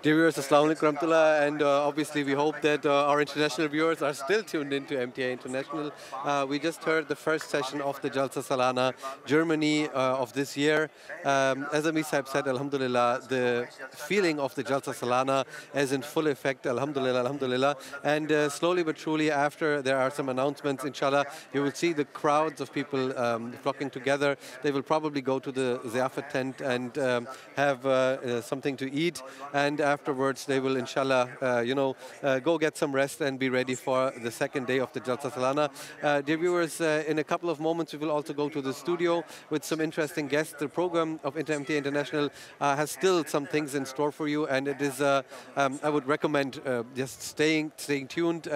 Dear viewers, Assalamu alaikum warahmatullah, and obviously we hope that our international viewers are still tuned into MTA International. We just heard the first session of the Jalsa Salana Germany of this year. As Amir Sahib said, alhamdulillah, the feeling of the Jalsa Salana is in full effect, alhamdulillah, alhamdulillah. And slowly but truly, after there are some announcements, inshallah, you will see the crowds of people flocking together. They will probably go to the ziyafat tent and have something to eat. And afterwards, they will, inshallah, go get some rest and be ready for the second day of the Jalsa Salana. Dear viewers, in a couple of moments, we will also go to the studio with some interesting guests. The program of MTA International has still some things in store for you, and it is, I would recommend just staying tuned,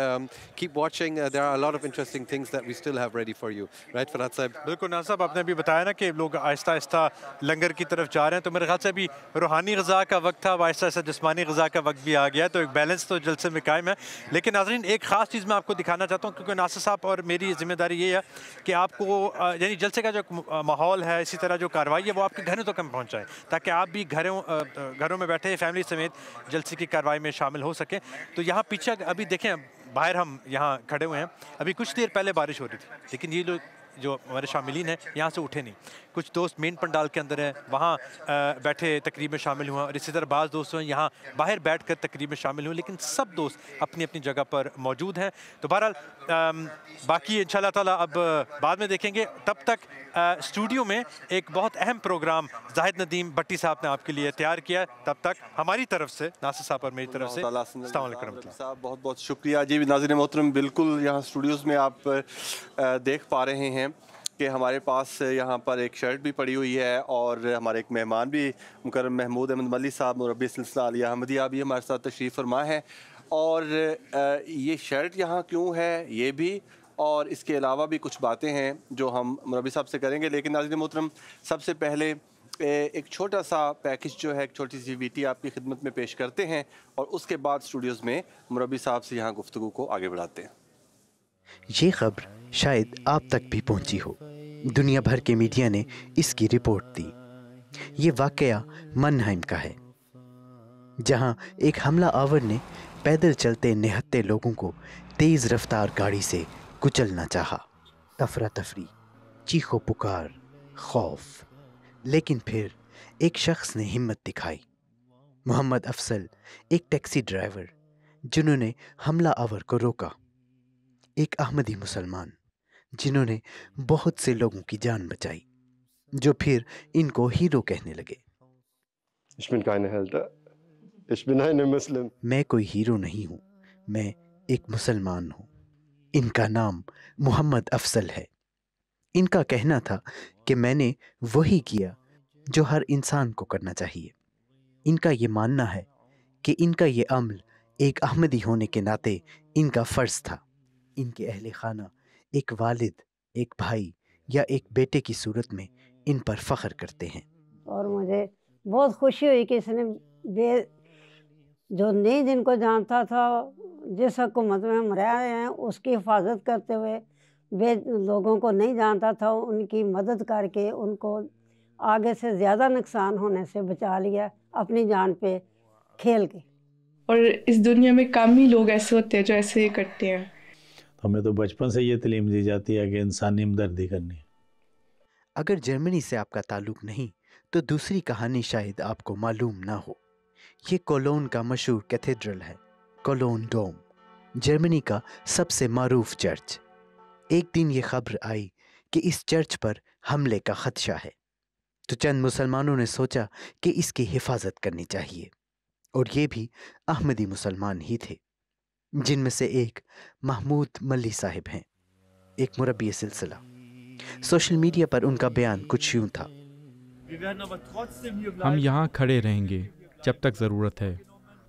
keep watching. There are a lot of interesting things that we still have ready for you. Right, Farhad Sahib? بالکل ناصر صاحب، آپ نے بھی بتایا نا کہ لوگ آہستہ آہستہ لنگر کی طرف جا رہے ہیں، تو میرے خیال سے ابھی روحانی غذا کا وقت تھا، آہستہ آہستہ جسمانی غذا کا وقت بھی آ گیا ہے، تو ایک بیلنس تو جلسے میں قائم ہے. لیکن ناظرین، ایک خاص چیز میں آپ کو دکھانا چاہتا ہوں، کیونکہ ناصر صاحب اور میری ذمہ داری یہ ہے کہ آپ کو یعنی جلسے کا جو ماحول ہے، اسی طرح جو کارروائی ہے، وہ آپ کے گھروں تک ہم پہنچائیں، تاکہ آپ بھی گھروں میں بیٹھے فیملی سمیت جلسے کی کارروائی میں شامل ہو سکیں. تو یہاں پیچھے ابھی دیکھیں، باہر ہم یہاں کھڑے ہوئے ہیں، ابھی کچھ دیر پہلے بارش ہو رہی تھی، لیکن یہ لوگ جو ہمارے شاملین ہیں یہاں سے اٹھے نہیں. کچھ دوست مین پنڈال کے اندر ہیں، وہاں بیٹھے تقریب میں شامل ہوئے، اور اسی طرح بعض دوست ہیں یہاں باہر بیٹھ کر تقریب میں شامل ہوئے، لیکن سب دوست اپنی اپنی جگہ پر موجود ہیں. تو بہرحال باقی انشاءاللہ تعالیٰ اب بعد میں دیکھیں گے. تب تک اسٹوڈیو میں ایک بہت اہم پروگرام زاہد ندیم بٹی صاحب نے آپ کے لیے تیار کیا ہے. تب تک ہماری طرف سے، ناصر صاحب اور میری طرف سے، السلام علیکم صاحب، بہت بہت شکریہ. جی ناظرین محترم، بالکل یہاں اسٹوڈیوز میں آپ دیکھ پا رہے ہیں کہ ہمارے پاس یہاں پر ایک شرٹ بھی پڑی ہوئی ہے، اور ہمارے ایک مہمان بھی مکرم محمود احمد ملی صاحب، مربی سلسلہ عالیہ احمدیہ، بھی ہمارے ساتھ تشریف فرما ہے. اور یہ شرٹ یہاں کیوں ہے یہ بھی، اور اس کے علاوہ بھی کچھ باتیں ہیں جو ہم مربی صاحب سے کریں گے. لیکن ناظرین محترم، سب سے پہلے ایک چھوٹا سا پیکج جو ہے، ایک چھوٹی سی ویٹی آپ کی خدمت میں پیش کرتے ہیں، اور اس کے بعد اسٹوڈیوز میں مربی صاحب سے یہاں گفتگو کو آگے بڑھاتے ہیں. یہ خبر شاید آپ تک بھی پہنچی ہو، دنیا بھر کے میڈیا نے اس کی رپورٹ دی. یہ واقعہ منہائم کا ہے، جہاں ایک حملہ آور نے پیدل چلتے نہتے لوگوں کو تیز رفتار گاڑی سے کچلنا چاہا. افراتفری، چیخ و پکار، خوف. لیکن پھر ایک شخص نے ہمت دکھائی. محمد افضل، ایک ٹیکسی ڈرائیور، جنہوں نے حملہ آور کو روکا. ایک احمدی مسلمان جنہوں نے بہت سے لوگوں کی جان بچائی، جو پھر ان کو ہیرو کہنے لگے. میں کوئی ہیرو نہیں ہوں، میں ایک مسلمان ہوں. ان کا نام محمد افضل ہے. ان کا کہنا تھا کہ میں نے وہی کیا جو ہر انسان کو کرنا چاہیے. ان کا یہ ماننا ہے کہ ان کا یہ عمل ایک احمدی ہونے کے ناطے ان کا فرض تھا. ان کے اہل خانہ، ایک والد، ایک بھائی یا ایک بیٹے کی صورت میں ان پر فخر کرتے ہیں. اور مجھے بہت خوشی ہوئی کہ اس نے جو نہیں جن کو جانتا تھا، جس حکومت میں ہم رہ رہے ہیں اس کی حفاظت کرتے ہوئے، بے لوگوں کو نہیں جانتا تھا ان کی مدد کر کے ان کو آگے سے زیادہ نقصان ہونے سے بچا لیا، اپنی جان پہ کھیل کے. اور اس دنیا میں کم ہی لوگ ایسے ہوتے ہیں جو ایسے کرتے ہیں. ہمیں تو بچپن سے یہ تعلیم دی جاتی ہے کہ انسانی ہمدردی کرنی. اگر جرمنی سے آپ کا تعلق نہیں تو دوسری کہانی شاید آپ کو معلوم نہ ہو. یہ کولون کا مشہور کیتھیڈرل ہے، کولون ڈوم، جرمنی کا سب سے معروف چرچ. ایک دن یہ خبر آئی کہ اس چرچ پر حملے کا خدشہ ہے، تو چند مسلمانوں نے سوچا کہ اس کی حفاظت کرنی چاہیے. اور یہ بھی احمدی مسلمان ہی تھے، جن میں سے ایک محمود ملی صاحب ہیں، ایک مربی سلسلہ. سوشل میڈیا پر ان کا بیان کچھ یوں تھا: ہم یہاں کھڑے رہیں گے جب تک ضرورت ہے.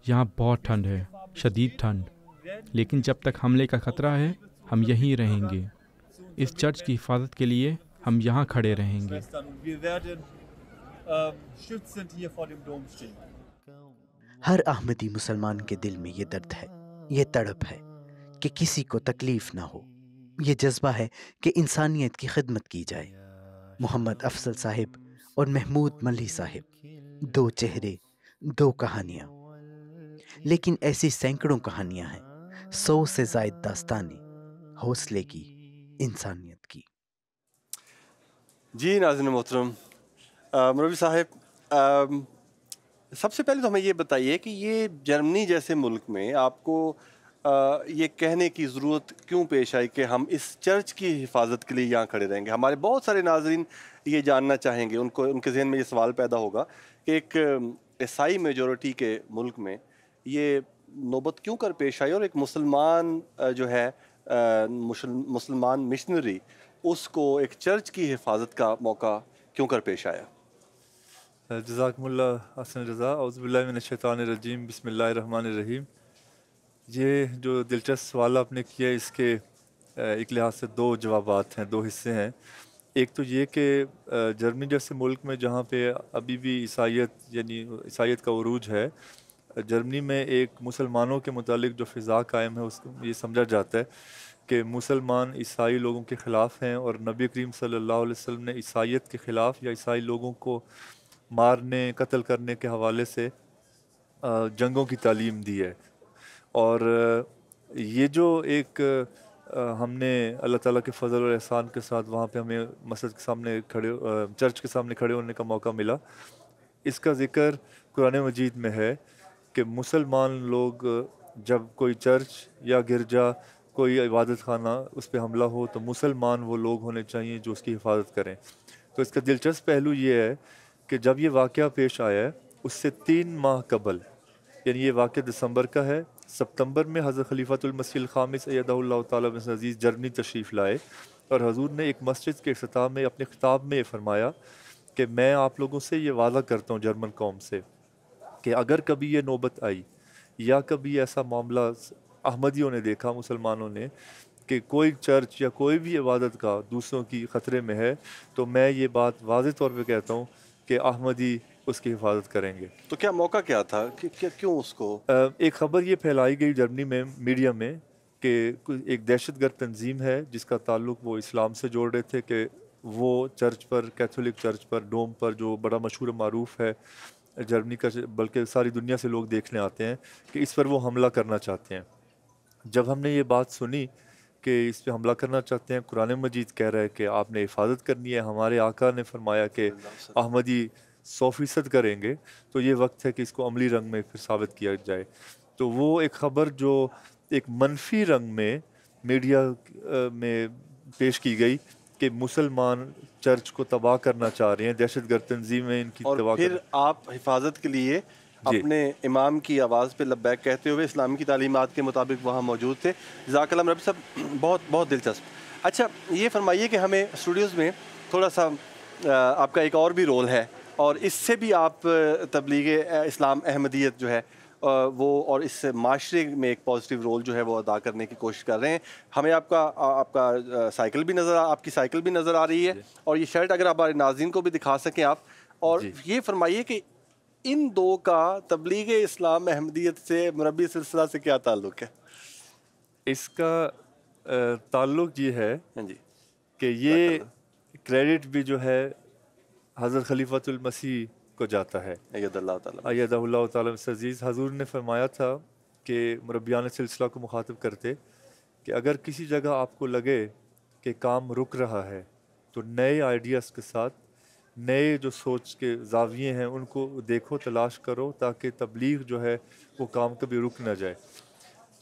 یہاں بہت ٹھنڈ ہے، شدید ٹھنڈ، لیکن جب تک حملے کا خطرہ ہے ہم یہیں رہیں گے. اس چرچ کی حفاظت کے لیے ہم یہاں کھڑے رہیں گے. ہر احمدی مسلمان کے دل میں یہ درد ہے، یہ تڑپ ہے کہ کسی کو تکلیف نہ ہو. یہ جذبہ ہے کہ انسانیت کی خدمت کی جائے. محمد افضل صاحب اور محمود ملی صاحب، دو چہرے، دو کہانیاں. لیکن ایسی سینکڑوں کہانیاں ہیں، 100 سے زائد داستانیں حوصلے کی، انسانیت کی۔ جی ناظرین محترم، مولوی صاحب، سب سے پہلے تو ہمیں یہ بتائیے کہ یہ جرمنی جیسے ملک میں آپ کو یہ کہنے کی ضرورت کیوں پیش آئی کہ ہم اس چرچ کی حفاظت کے لیے یہاں کھڑے رہیں گے؟ ہمارے بہت سارے ناظرین یہ جاننا چاہیں گے، ان کے ذہن میں یہ سوال پیدا ہوگا کہ ایک عیسائی میجورٹی کے ملک میں یہ نوبت کیوں کر پیش آئی، اور ایک مسلمان جو ہے مسلمان مشنری، اس کو ایک چرچ کی حفاظت کا موقع کیوں کر پیش آیا؟ جزاکم اللہ حسن رضا، اعوذ باللہ من الشیطان الرجیم، بسم اللہ الرحمن الرحیم۔ یہ جو دلچسپ سوال آپ نے کیا، اس کے ایک لحاظ سے دو جوابات ہیں، دو حصے ہیں۔ ایک تو یہ کہ جرمنی جیسے ملک میں جہاں پہ ابھی بھی عیسائیت یعنی عیسائیت کا عروج ہے، جرمنی میں ایک مسلمانوں کے متعلق جو فضا قائم ہے، اس کو یہ سمجھا جاتا ہے کہ مسلمان عیسائی لوگوں کے خلاف ہیں، اور نبی کریم صلی اللہ علیہ وسلم نے عیسائیت کے خلاف یا عیسائی لوگوں کو مارنے قتل کرنے کے حوالے سے جنگوں کی تعلیم دی ہے۔ اور یہ جو ایک ہم نے اللہ تعالیٰ کے فضل اور احسان کے ساتھ وہاں پہ ہمیں مسجد کے سامنے چرچ کے سامنے کھڑے ہونے کا موقع ملا، اس کا ذکر قرآن مجید میں ہے کہ مسلمان لوگ جب کوئی چرچ یا گرجا، کوئی عبادت خانہ اس پہ حملہ ہو، تو مسلمان وہ لوگ ہونے چاہیے جو اس کی حفاظت کریں۔ تو اس کا دلچسپ پہلو یہ ہے کہ جب یہ واقعہ پیش آیا ہے، اس سے 3 ماہ قبل، یعنی یہ واقعہ دسمبر کا ہے، ستمبر میں حضرت خلیفۃ المسیح الخامس ایدہ اللہ تعالیٰ بن عزیز جرمنی تشریف لائے، اور حضور نے ایک مسجد کے افتتاح میں اپنے خطاب میں یہ فرمایا کہ میں آپ لوگوں سے یہ وعدہ کرتا ہوں جرمن قوم سے کہ اگر کبھی یہ نوبت آئی یا کبھی ایسا معاملہ احمدیوں نے دیکھا، مسلمانوں نے، کہ کوئی چرچ یا کوئی بھی عبادت گاہ دوسروں کی خطرے میں ہے، تو میں یہ بات واضح طور پہ کہتا ہوں کہ احمدی اس کی حفاظت کریں گے۔ تو کیا موقع کیا تھا، کیوں اس کو؟ ایک خبر یہ پھیلائی گئی جرمنی میں میڈیا میں کہ ایک دہشت گرد تنظیم ہے جس کا تعلق وہ اسلام سے جوڑ رہے تھے، کہ وہ چرچ پر، کیتھولک چرچ پر، ڈوم پر، جو بڑا مشہور و معروف ہے جرمنی کا، بلکہ ساری دنیا سے لوگ دیکھنے آتے ہیں، کہ اس پر وہ حملہ کرنا چاہتے ہیں۔ جب ہم نے یہ بات سنی کہ اس پہ حملہ کرنا چاہتے ہیں، قرآن مجید کہہ رہا ہے کہ آپ نے حفاظت کرنی ہے، ہمارے آقا نے فرمایا کہ احمدی 100% کریں گے، تو یہ وقت ہے کہ اس کو عملی رنگ میں پھر ثابت کیا جائے۔ تو وہ ایک خبر جو ایک منفی رنگ میں میڈیا میں پیش کی گئی کہ مسلمان چرچ کو تباہ کرنا چاہ رہے ہیں، دہشت گرد تنظیمیں ان کی تباہ اور پھر آپ حفاظت کے لیے اپنے امام کی آواز پہ لبیک کہتے ہوئے اسلامی کی تعلیمات کے مطابق وہاں موجود تھے۔ جزاک اللہ ربی صاحب، بہت بہت دلچسپ۔ اچھا یہ فرمائیے کہ ہمیں اسٹوڈیوز میں تھوڑا سا آپ کا ایک اور بھی رول ہے، اور اس سے بھی آپ تبلیغ اسلام احمدیت جو ہے وہ، اور اس معاشرے میں ایک پازیٹیو رول جو ہے وہ ادا کرنے کی کوشش کر رہے ہیں۔ ہمیں آپ کا سائیکل بھی آپ کی سائیکل بھی نظر آ رہی ہے، اور یہ شرٹ اگر ہمارے ناظرین کو بھی دکھا سکیں آپ، اور یہ فرمائیے کہ ان دو کا تبلیغ اسلام احمدیت سے، مربی سلسلہ سے کیا تعلق ہے؟ اس کا تعلق یہ ہے کہ یہ کریڈٹ بھی جو ہے حضرت خلیفۃ المسیح کو جاتا ہے، ایدہ اللہ تعالیٰ عزیز۔ حضور نے فرمایا تھا کہ مربیان سلسلہ کو مخاطب کرتے کہ اگر کسی جگہ آپ کو لگے کہ کام رک رہا ہے، تو نئے آئیڈیاز کے ساتھ، نئے جو سوچ کے زاویے ہیں ان کو دیکھو، تلاش کرو، تاکہ تبلیغ جو ہے وہ کام کبھی رک نہ جائے۔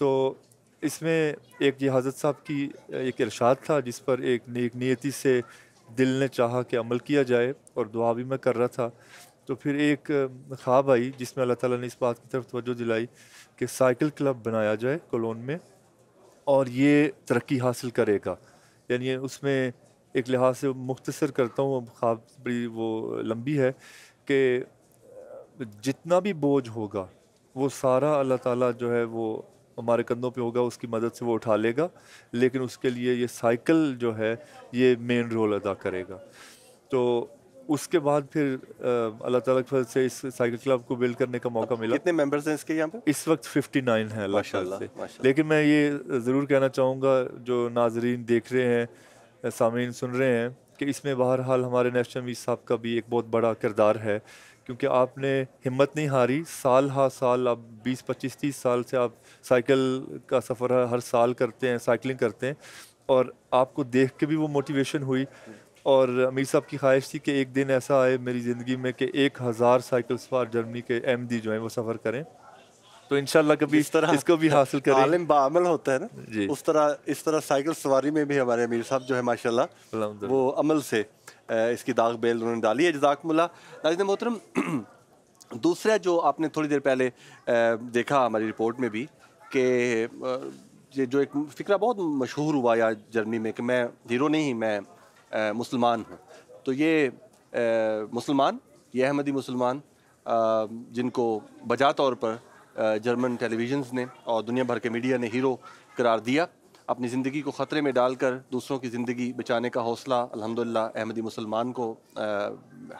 تو اس میں ایک یہ حضرت صاحب کی ایک ارشاد تھا جس پر ایک نیک نیتی سے دل نے چاہا کہ عمل کیا جائے، اور دعا بھی میں کر رہا تھا۔ تو پھر ایک خواب آئی جس میں اللہ تعالیٰ نے اس بات کی طرف توجہ دلائی کہ سائیکل کلب بنایا جائے کولون میں، اور یہ ترقی حاصل کرے گا۔ یعنی اس میں ایک لحاظ سے مختصر کرتا ہوں، خواب بڑی وہ لمبی ہے، کہ جتنا بھی بوجھ ہوگا وہ سارا اللہ تعالیٰ جو ہے وہ ہمارے کندھوں پہ ہوگا، اس کی مدد سے وہ اٹھا لے گا، لیکن اس کے لیے یہ سائیکل جو ہے یہ مین رول ادا کرے گا۔ تو اس کے بعد پھر اللہ تعالیٰ کی فضل سے اس سائیکل کلب کو بلڈ کرنے کا موقع ملا۔ کتنے ممبرز ہیں اس کے یہاں پہ؟ اس وقت 59 ہیں اللہ تعالیٰ سے۔ لیکن میں یہ ضرور کہنا چاہوں گا، جو ناظرین دیکھ رہے ہیں، سامعین سن رہے ہیں، کہ اس میں بہرحال ہمارے نیشنل امیر صاحب کا بھی ایک بہت بڑا کردار ہے، کیونکہ آپ نے ہمت نہیں ہاری، سال ہا سال آپ 20-25-30 سال سے آپ سائیکل کا سفر ہر سال کرتے ہیں، سائیکلنگ کرتے ہیں، اور آپ کو دیکھ کے بھی وہ موٹیویشن ہوئی، اور امیر صاحب کی خواہش تھی کہ ایک دن ایسا آئے میری زندگی میں کہ 1000 سائیکل سوار جرمنی کے احمدی جو ہیں وہ سفر کریں، تو انشاءاللہ کبھی اس کو بھی حاصل کریں۔ عالم بعمل ہوتا ہے نا جی، اس طرح سائیکل سواری میں بھی ہمارے امیر صاحب جو ہے ماشاءاللہ وہ عمل سے اس کی داغ بیل انہوں نے ڈالی ہے، جزاکم اللہ۔ ناظرین محترم، دوسرا جو آپ نے تھوڑی دیر پہلے دیکھا ہماری رپورٹ میں بھی کہ یہ جو ایک فکرہ بہت مشہور ہوا یا جرمنی میں کہ میں ہیرو نہیں، میں مسلمان ہوں، تو یہ مسلمان، یہ احمدی مسلمان جن کو بجا طور پر جرمن ٹیلی ویژنز نے اور دنیا بھر کے میڈیا نے ہیرو قرار دیا، اپنی زندگی کو خطرے میں ڈال کر دوسروں کی زندگی بچانے کا حوصلہ الحمدللہ احمدی مسلمان کو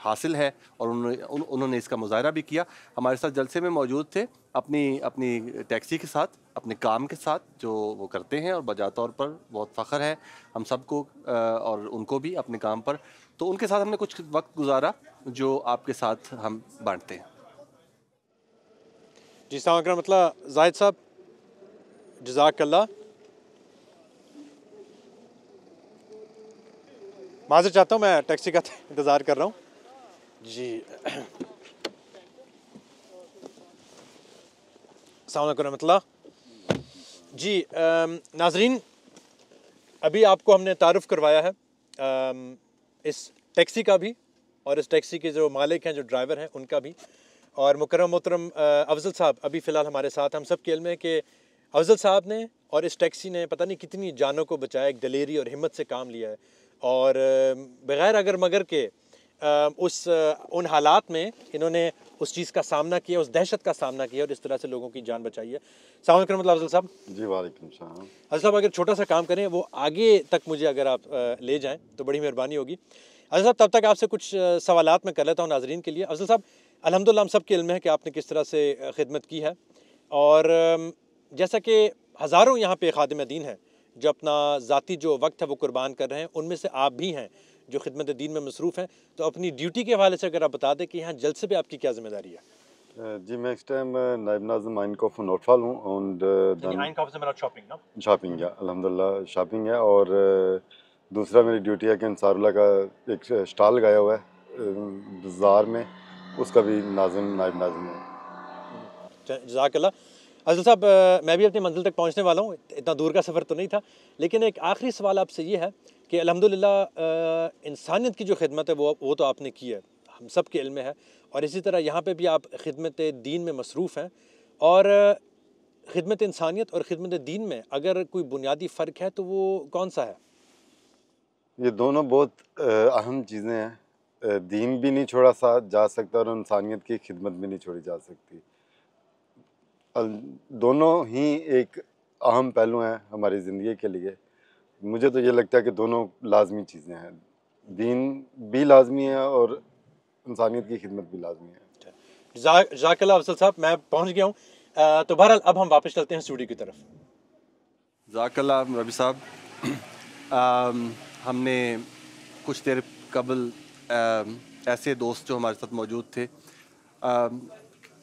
حاصل ہے، اور انہوں نے اس کا مظاہرہ بھی کیا۔ ہمارے ساتھ جلسے میں موجود تھے اپنی ٹیکسی کے ساتھ، اپنے کام کے ساتھ جو وہ کرتے ہیں، اور بجا طور پر بہت فخر ہے ہم سب کو اور ان کو بھی اپنے کام پر، تو ان کے ساتھ ہم نے کچھ وقت گزارا جو آپ کے ساتھ ہم بانٹتے ہیں۔ جی السلام علیکم ورحمۃ اللہ۔ زاہد صاحب جزاک اللہ، معذرت چاہتا ہوں، میں ٹیکسی کا انتظار کر رہا ہوں۔ جی السلام علیکم ورحمۃ اللہ۔ جی ناظرین، ابھی آپ کو ہم نے تعارف کروایا ہے اس ٹیکسی کا بھی، اور اس ٹیکسی کے جو مالک ہیں، جو ڈرائیور ہیں، ان کا بھی، اور مکرم محترم افضل صاحب ابھی فی الحال ہمارے ساتھ۔ ہم سب کے علم ہے کہ افضل صاحب نے اور اس ٹیکسی نے پتہ نہیں کتنی جانوں کو بچایا، ایک دلیری اور ہمت سے کام لیا ہے، اور بغیر اگر مگر کے ان حالات میں انہوں نے اس چیز کا سامنا کیا، اس دہشت کا سامنا کیا، اور اس طرح سے لوگوں کی جان بچائی ہے۔ السلام علیکم ورحمۃ اللہ افضل صاحب۔ جی وعلیکم السلام۔ افضل صاحب اگر چھوٹا سا کام کریں، وہ آگے تک مجھے اگر آپ لے جائیں تو بڑی مہربانی ہوگی۔ افضل صاحب تب تک آپ سے کچھ سوالات میں کر لیتا ہوں ناظرین کے لیے۔ افضل صاحب الحمدللہ ہم سب کے علم ہے کہ آپ نے کس طرح سے خدمت کی ہے، اور جیسا کہ ہزاروں یہاں پہ خادم دین ہیں جو اپنا ذاتی جو وقت ہے وہ قربان کر رہے ہیں، ان میں سے آپ بھی ہیں جو خدمت دین میں مصروف ہیں، تو اپنی ڈیوٹی کے حوالے سے اگر آپ بتا دیں کہ یہاں جلسے پہ آپ کی کیا ذمہ داری ہے؟ جی میں اس ٹائم نائب ناظم Einkauf von Nordfall ہوں، اور شاپنگ ہے، الحمدللہ شاپنگ ہے، اور دوسرا میری ڈیوٹی ہے کہ انصار اللہ کا ایک اسٹال لگایا ہوا ہے بازار میں، اس کا بھی ناظم نائب ناظم ہے۔ جزاک اللہ۔ افضل صاحب میں بھی اپنی منزل تک پہنچنے والا ہوں، اتنا دور کا سفر تو نہیں تھا، لیکن ایک آخری سوال آپ سے یہ ہے کہ الحمدللہ انسانیت کی جو خدمت ہے وہ تو آپ نے کی ہے، ہم سب کے علم میں ہے، اور اسی طرح یہاں پہ بھی آپ خدمت دین میں مصروف ہیں، اور خدمت انسانیت اور خدمت دین میں اگر کوئی بنیادی فرق ہے تو وہ کون سا ہے؟ یہ دونوں بہت اہم چیزیں ہیں، دین بھی نہیں چھوڑا جا سکتا اور انسانیت کی خدمت بھی نہیں چھوڑی جا سکتی، دونوں ہی ایک اہم پہلو ہیں ہماری زندگی کے لیے۔ مجھے تو یہ لگتا ہے کہ دونوں لازمی چیزیں ہیں، دین بھی لازمی ہے اور انسانیت کی خدمت بھی لازمی ہے۔ جزاک اللہ افضل صاحب، میں پہنچ گیا ہوں، تو بہرحال اب ہم واپس چلتے ہیں اسٹوڈیو کی طرف۔ جزاک اللہ ربی صاحب۔ ہم نے کچھ دیر قبل ایسے دوست جو ہمارے ساتھ موجود تھے،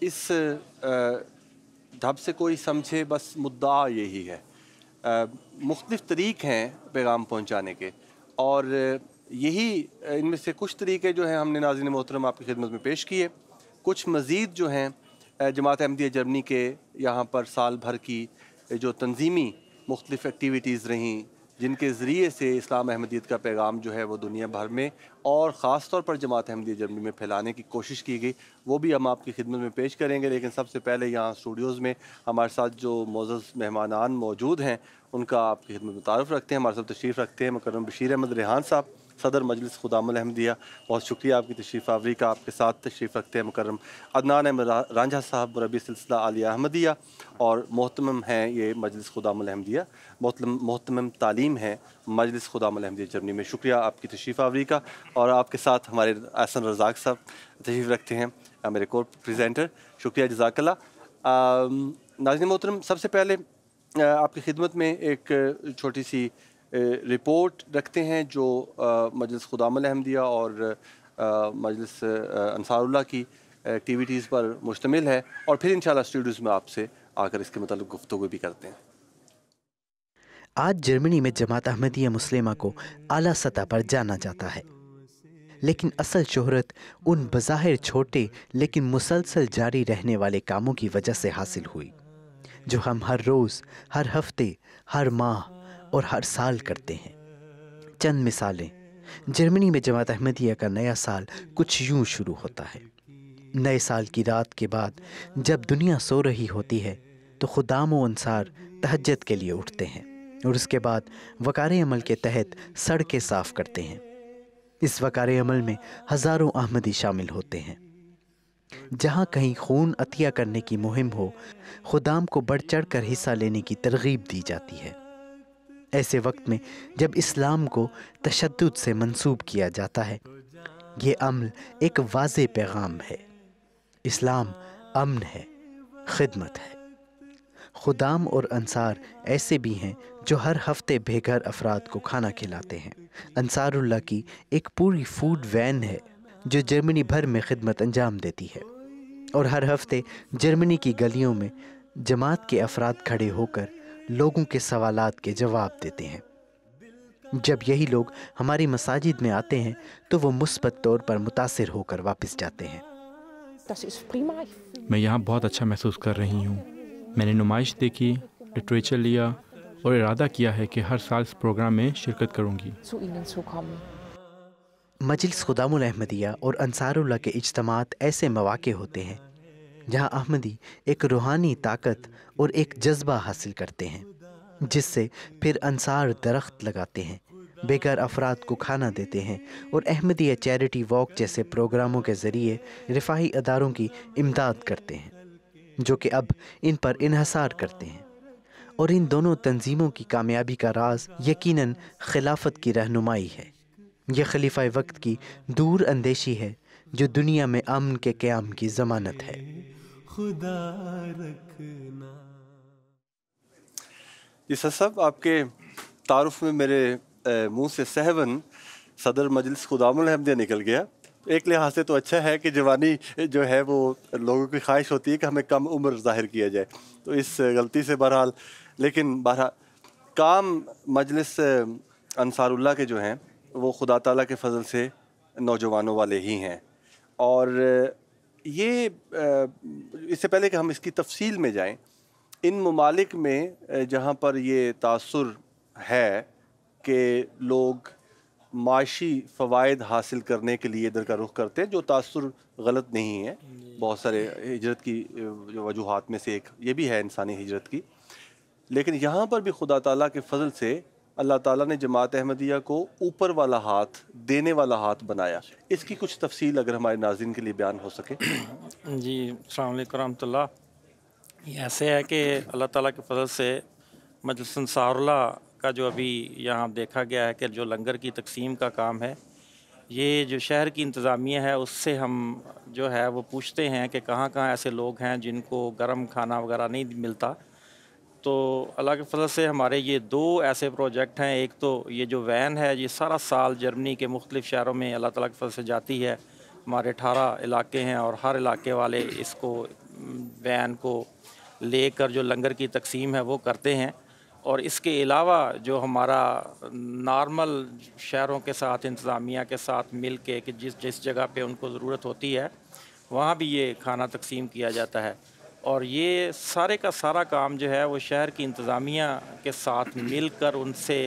اس ڈھب سے کوئی سمجھے بس مدعا یہی ہے، مختلف طریق ہیں پیغام پہنچانے کے، اور یہی ان میں سے کچھ طریقے جو ہیں ہم نے ناظرین محترم آپ کی خدمت میں پیش کیے، کچھ مزید جو ہیں جماعت احمدیہ جرمنی کے یہاں پر سال بھر کی جو تنظیمی مختلف ایکٹیویٹیز رہیں، جن کے ذریعے سے اسلام احمدیت کا پیغام جو ہے وہ دنیا بھر میں اور خاص طور پر جماعت احمدیہ جرمنی میں پھیلانے کی کوشش کی گئی، وہ بھی ہم آپ کی خدمت میں پیش کریں گے۔ لیکن سب سے پہلے یہاں اسٹوڈیوز میں ہمارے ساتھ جو معزز مہمانان موجود ہیں ان کا آپ کی خدمت میں تعارف رکھتے ہیں۔ ہمارے ساتھ تشریف رکھتے ہیں مکرم بشیر احمد ریحان صاحب، صدر مجلس خدام الاحمدیہ، بہت شکریہ آپ کی تشریف آوری کا۔ آپ کے ساتھ تشریف رکھتے ہیں مکرم عدنان احمد رانجھا صاحب، مربی سلسلہ عالیہ احمدیہ، اور محتمم ہیں یہ مجلس خدام الاحمدیہ، محتمم تعلیم ہے مجلس خدام الاحمدیہ جرمنی میں۔ شکریہ آپ کی تشریف آوری کا۔ اور آپ کے ساتھ ہمارے احسن رزاق صاحب تشریف رکھتے ہیں، میرے کو پریزنٹر، شکریہ جزاک اللہ۔ ناظرین محترم، سب سے پہلے آپ کی خدمت میں ایک چھوٹی سی رپورٹ رکھتے ہیں جو مجلس خدام الاحمدیہ اور مجلس انصار اللہ کی ایکٹیویٹیز پر مشتمل ہے، اور پھر انشاءاللہ اسٹوڈیوز میں آپ سے آ کر اس کے متعلق گفتگو بھی کرتے ہیں۔ آج جرمنی میں جماعت احمدیہ مسلمہ کو اعلیٰ سطح پر جانا جاتا ہے، لیکن اصل شہرت ان بظاہر چھوٹے لیکن مسلسل جاری رہنے والے کاموں کی وجہ سے حاصل ہوئی جو ہم ہر روز، ہر ہفتے، ہر ماہ اور ہر سال کرتے ہیں۔ چند مثالیں۔ جرمنی میں جماعت احمدیہ کا نیا سال کچھ یوں شروع ہوتا ہے۔ نئے سال کی رات کے بعد جب دنیا سو رہی ہوتی ہے تو خدام و انصار تہجد کے لیے اٹھتے ہیں اور اس کے بعد وقار عمل کے تحت سڑکیں صاف کرتے ہیں۔ اس وقار عمل میں ہزاروں احمدی شامل ہوتے ہیں۔ جہاں کہیں خون عطیہ کرنے کی مہم ہو، خدام کو بڑھ چڑھ کر حصہ لینے کی ترغیب دی جاتی ہے۔ ایسے وقت میں جب اسلام کو تشدد سے منسوب کیا جاتا ہے، یہ عمل ایک واضح پیغام ہے۔ اسلام امن ہے، خدمت ہے۔ خدام اور انصار ایسے بھی ہیں جو ہر ہفتے بے گھر افراد کو کھانا کھلاتے ہیں۔ انصار اللہ کی ایک پوری فوڈ وین ہے جو جرمنی بھر میں خدمت انجام دیتی ہے، اور ہر ہفتے جرمنی کی گلیوں میں جماعت کے افراد کھڑے ہو کر لوگوں کے سوالات کے جواب دیتے ہیں۔ جب یہی لوگ ہماری مساجد میں آتے ہیں تو وہ مثبت طور پر متاثر ہو کر واپس جاتے ہیں۔ میں یہاں بہت اچھا محسوس کر رہی ہوں۔ میں نے نمائش دیکھی، لٹریچر لیا اور ارادہ کیا ہے کہ ہر سال اس پروگرام میں شرکت کروں گی۔ مجلس خدام الاحمدیہ اور انصار اللہ کے اجتماعات ایسے مواقع ہوتے ہیں جہاں احمدی ایک روحانی طاقت اور ایک جذبہ حاصل کرتے ہیں، جس سے پھر انصار درخت لگاتے ہیں، بے گھر افراد کو کھانا دیتے ہیں اور احمدیہ چیریٹی واک جیسے پروگراموں کے ذریعے رفاہی اداروں کی امداد کرتے ہیں جو کہ اب ان پر انحصار کرتے ہیں۔ اور ان دونوں تنظیموں کی کامیابی کا راز یقیناً خلافت کی رہنمائی ہے۔ یہ خلیفہ وقت کی دور اندیشی ہے جو دنیا میں امن کے قیام کی ضمانت ہے۔ خدا رکھنا۔ جی سر صاحب، آپ کے تعارف میں میرے منہ سے سہون صدر مجلس خدام الاحمدیہ نکل گیا۔ ایک لحاظ سے تو اچھا ہے کہ جوانی جو ہے وہ لوگوں کی خواہش ہوتی ہے کہ ہمیں کم عمر ظاہر کیا جائے، تو اس غلطی سے بہرحال، لیکن بہرحال کام مجلس انصار اللہ کے جو ہیں وہ خدا تعالیٰ کے فضل سے نوجوانوں والے ہی ہیں۔ اور یہ اس سے پہلے کہ ہم اس کی تفصیل میں جائیں، ان ممالک میں جہاں پر یہ تاثر ہے کہ لوگ معاشی فوائد حاصل کرنے کے لیے ادھر کا رخ کرتے ہیں، جو تاثر غلط نہیں ہے، بہت سارے ہجرت کی جو وجوہات میں سے ایک یہ بھی ہے انسانی ہجرت کی، لیکن یہاں پر بھی خدا تعالیٰ کے فضل سے اللہ تعالیٰ نے جماعت احمدیہ کو اوپر والا ہاتھ، دینے والا ہاتھ بنایا۔ اس کی کچھ تفصیل اگر ہمارے ناظرین کے لیے بیان ہو سکے۔ جی السلام علیکم ورحمۃ اللہ۔ یہ ایسے ہے کہ اللہ تعالیٰ کے فضل سے مجلس انصار اللہ کا جو ابھی یہاں دیکھا گیا ہے کہ جو لنگر کی تقسیم کا کام ہے، یہ جو شہر کی انتظامیہ ہے اس سے ہم جو ہے وہ پوچھتے ہیں کہ کہاں کہاں ایسے لوگ ہیں جن کو گرم کھانا وغیرہ نہیں ملتا، تو اللہ کے فضل سے ہمارے یہ دو ایسے پروجیکٹ ہیں۔ ایک تو یہ جو وین ہے، یہ سارا سال جرمنی کے مختلف شہروں میں اللہ تعالیٰ کے فضل سے جاتی ہے۔ ہمارے 18 علاقے ہیں اور ہر علاقے والے اس کو وین کو لے کر جو لنگر کی تقسیم ہے وہ کرتے ہیں۔ اور اس کے علاوہ جو ہمارا نارمل شہروں کے ساتھ انتظامیہ کے ساتھ مل کے کہ جس جگہ پہ ان کو ضرورت ہوتی ہے وہاں بھی یہ کھانا تقسیم کیا جاتا ہے۔ اور یہ سارے کا سارا کام جو ہے وہ شہر کی انتظامیہ کے ساتھ مل کر ان سے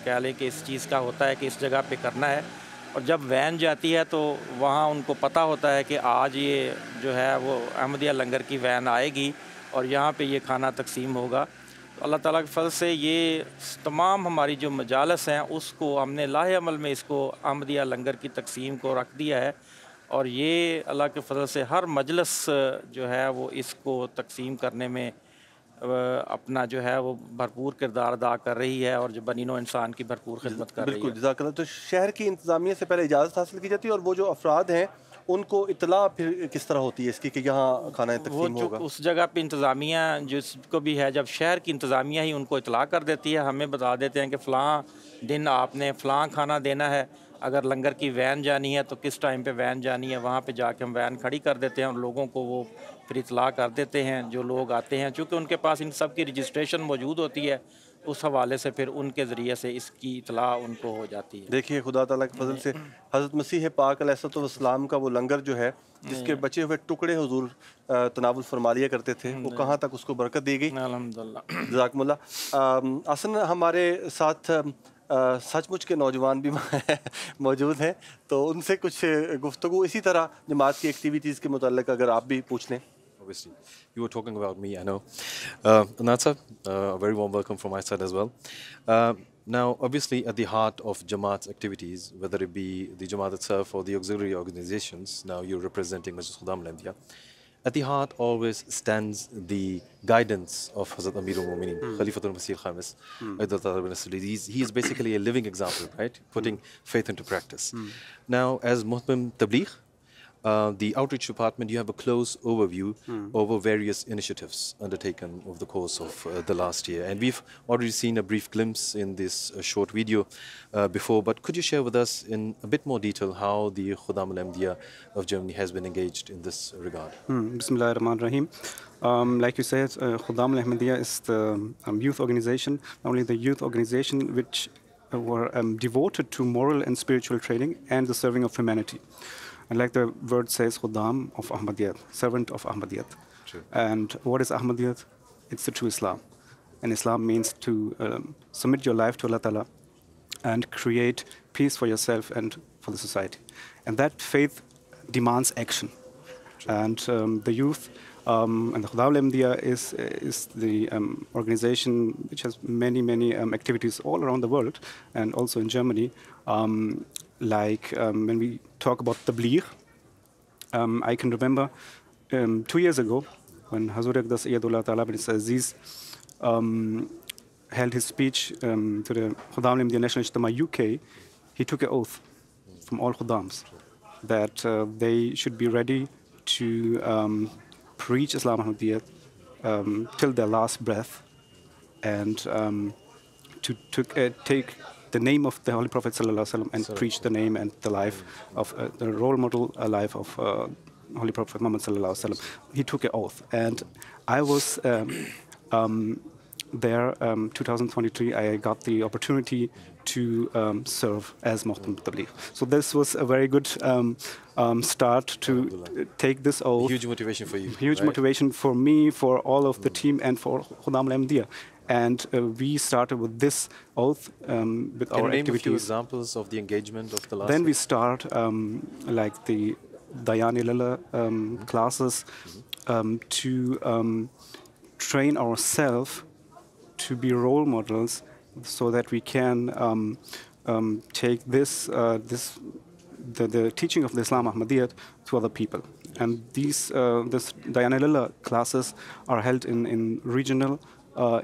کہہ لیں کہ اس چیز کا ہوتا ہے کہ اس جگہ پہ کرنا ہے۔ اور جب وین جاتی ہے تو وہاں ان کو پتہ ہوتا ہے کہ آج یہ جو ہے وہ احمدیہ لنگر کی وین آئے گی اور یہاں پہ یہ کھانا تقسیم ہوگا۔ اللہ تعالیٰ کے فضل سے یہ تمام ہماری جو مجالس ہیں اس کو ہم نے لاہ عمل میں اس کو احمدیہ لنگر کی تقسیم کو رکھ دیا ہے، اور یہ اللہ کے فضل سے ہر مجلس جو ہے وہ اس کو تقسیم کرنے میں اپنا جو ہے وہ بھرپور کردار ادا کر رہی ہے اور جو بنی نوع انسان کی بھرپور خدمت کر رہی ہے۔ بالکل، جزاک اللہ۔ تو شہر کی انتظامیہ سے پہلے اجازت حاصل کی جاتی ہے، اور وہ جو افراد ہیں ان کو اطلاع پھر کس طرح ہوتی ہے اس کی کہ یہاں کھانا تقسیم ہوگا؟ اس جگہ پہ انتظامیہ جس کو بھی ہے، جب شہر کی انتظامیہ ہی ان کو اطلاع کر دیتی ہے، ہمیں بتا دیتے ہیں کہ فلاں دن آپ نے فلاں کھانا دینا ہے، اگر لنگر کی وین جانی ہے تو کس ٹائم پہ وین جانی ہے، وہاں پہ جا کے ہم وین کھڑی کر دیتے ہیں اور لوگوں کو وہ پھر اطلاع کر دیتے ہیں جو لوگ آتے ہیں، چونکہ ان کے پاس ان سب کی رجسٹریشن موجود ہوتی ہے، اس حوالے سے پھر ان کے ذریعے سے اس کی اطلاع ان کو ہو جاتی ہے۔ دیکھیے خدا تعالیٰ کے فضل سے حضرت مسیح پاک علیہ الصلوۃ والسلام کا وہ لنگر جو ہے جس کے بچے ہوئے ٹکڑے حضور تناول فرما لیا کرتے تھے، وہ کہاں تک اس کو برکت دی گئی، الحمدللہ۔ جزاکم اللہ۔ اصلاً ہمارے ساتھ سچ مچ کے نوجوان بھی موجود ہیں، تو ان سے کچھ گفتگو اسی طرح جماعت کی ایکٹیویٹیز کے متعلق اگر آپ بھی پوچھ لیں۔ Obviously, you were talking about me, I know. Natsa, a very warm welcome from my side as well. Now, obviously, at the heart of Jamaat's activities, whether it be the Jamaat itself or the auxiliary organizations, now you're representing Masjid Khuddam al-Anbiya, at the heart always stands the guidance of Hazrat Amir al-Mu'minin, Khalifatul Masih al-Khamis. He is basically a living example, right? Putting faith into practice. Now, as Muhtarim Tabligh, the outreach department, you have a close overview over various initiatives undertaken over the course of the last year. And we've already seen a brief glimpse in this short video before, but could you share with us in a bit more detail how the Khuddam al-Ahmadiyya of Germany has been engaged in this regard? Bismillahir Rahmanir Rahim. Like you said, Khuddam al-Ahmadiyya is the youth organization, not only the youth organization which were devoted to moral and spiritual training and the serving of humanity. And like the word says, Khuddam of Ahmadiyyat, servant of Ahmadiyyat. True. And what is Ahmadiyyat? It's the true Islam. And Islam means to submit your life to Allah Ta'ala and create peace for yourself and for the society. And that faith demands action. True. And the youth and the Khuddam al-Ahmadiyya is the organization which has many activities all around the world and also in Germany. Like when we talk about Tabligh, I can remember 2 years ago when Hazur Aqdas Sayyidullah Ta'ala bin Aziz held his speech to the Khuddam al-Ahmadiyya National Ijtima UK, he took an oath from all Khuddams that they should be ready to preach Islam Ahmadiyya till their last breath and to take the name of the Holy Prophet sallallahu alaihi wasallam and preach the name and the life of the role model life of Holy Prophet Muhammad sallallahu alaihi wasallam. He took an oath, and I was there 2023. I got the opportunity to serve as Muhtarim Tabligh. So this was a very good start to take this oath. Huge motivation for you. Huge motivation for me, for all of the team, and for Khuddam al-Ahmadiyya. And we started with this oath with our activities. Can you name a few examples of the engagement of the last? Then we start like the Dayan Lila classes to train ourselves to be role models, so that we can take the teaching of the Islam Ahmadiyyat to other people. And this Dayan Lila classes are held in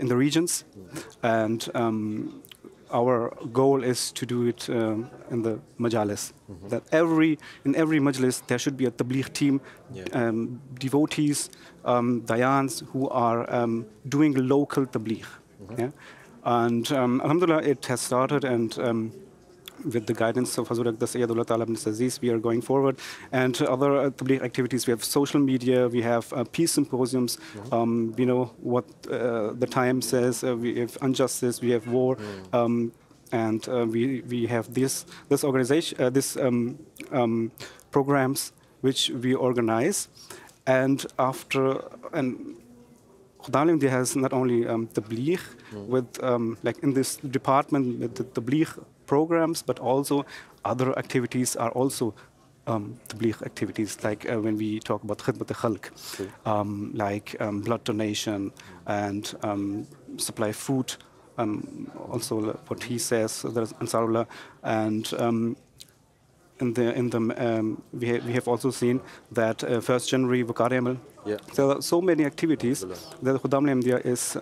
the regions, and our goal is to do it in the majalis. That in every majlis there should be a tabligh team, devotees, dayans who are doing local tabligh. And alhamdulillah, it has started, and with the guidance of Hazur Aqdas Sayyidullah Ta'ala bin Aziz, we are going forward. And other tabligh activities, we have social media, we have peace symposiums, we know what the time says, we have injustice, we have war, and we have this organization, programs which we organize. And Khuddam al-Ahmadiyya has not only tabligh with like in this department with the tabligh programs, but also other activities are also tabligh activities, like when we talk about khidmat al-khalq, like blood donation and supply food, also what he says, there's Ansarullah, and we have also seen that 1st January Wakar Amal. So there are so many activities that Khuddam al-Ahmadiyya is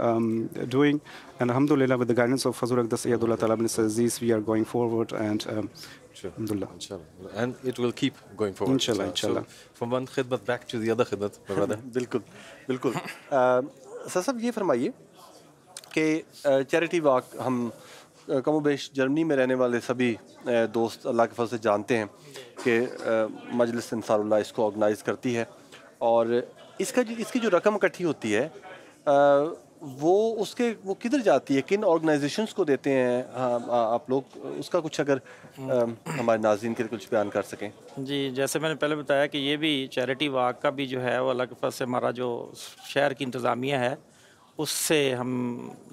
doing, and alhamdulillah, with the guidance of Hazur Aqdas Sayyidullah Ta'ala bin Aziz, we are going forward, and alhamdulillah. Inshallah. And it will keep going forward. Inshallah. So from one khidmat back to the other khidmat, my brother. بالکل سر صاحب یہ فرمائیے کہ charity walk ہم کم و بیش جرمنی میں رہنے والے سبھی دوست اللہ کے فضل سے جانتے ہیں کہ مجلس انصار اللہ اس کو آرگنائز کرتی ہے، اور اس کی جو رقم اکٹھی ہوتی ہے وہ کدھر جاتی ہے، کن آرگنائزیشنز کو دیتے ہیں آپ لوگ، اس کا کچھ اگر ہمارے ناظرین کے لیے کچھ بیان کر سکیں؟ جی، جیسے میں نے پہلے بتایا کہ یہ بھی چیریٹی واک کا بھی جو ہے وہ اللہ کے فضل سے ہمارا جو شہر کی انتظامیہ ہے اس سے ہم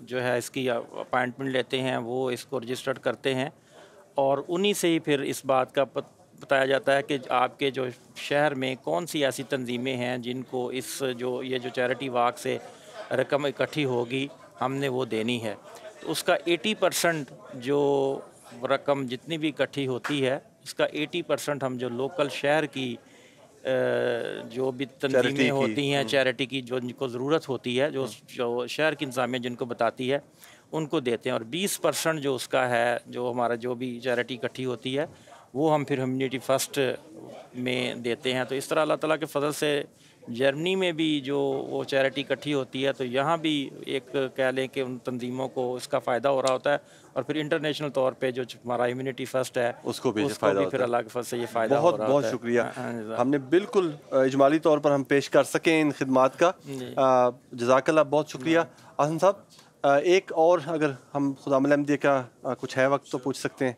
جو ہے اس کی اپائنٹمنٹ لیتے ہیں، وہ اس کو رجسٹرڈ کرتے ہیں، اور انہی سے ہی پھر اس بات کا بتایا جاتا ہے کہ آپ کے جو شہر میں کون سی ایسی تنظیمیں ہیں جن کو یہ جو چیریٹی واک سے رقم اکٹھی ہوگی ہم نے وہ دینی ہے. تو اس کا 80% جو رقم جتنی بھی اکٹھی ہوتی ہے اس کا 80% ہم جو لوکل شہر کی جو بھی تنظیمیں ہوتی ہیں چیریٹی کی، جو ان کو ضرورت ہوتی ہے، جو شہر کی انتظامیہ جن کو بتاتی ہے ان کو دیتے ہیں، اور 20% جو اس کا ہے جو ہمارا جو بھی چیریٹی اکٹھی ہوتی ہے وہ ہم پھر ہیومینٹی فرسٹ میں دیتے ہیں. تو اس طرح اللہ تعالیٰ کے فضل سے جرمنی میں بھی جو وہ چیریٹی اکٹھی ہوتی ہے تو یہاں بھی ایک کہہ لیں کہ ان تنظیموں کو اس کا فائدہ ہو رہا ہوتا ہے، اور پھر انٹرنیشنل طور پہ جو ہمارا ہیومینٹی فرسٹ ہے اس کو بھی فائدہ ہوتا ہے. پھر اللہ کے فضل سے یہ فائدہ ہو رہا ہوتا ہے. بہت شکریہ، ہم نے بالکل اجمالی طور پر ہم پیش کر سکیں ان خدمات کا. جزاک اللہ، بہت شکریہ. حسن صاحب، ایک اور اگر ہم خدام احمدیہ کا کچھ ہے وقت تو پوچھ سکتے ہیں.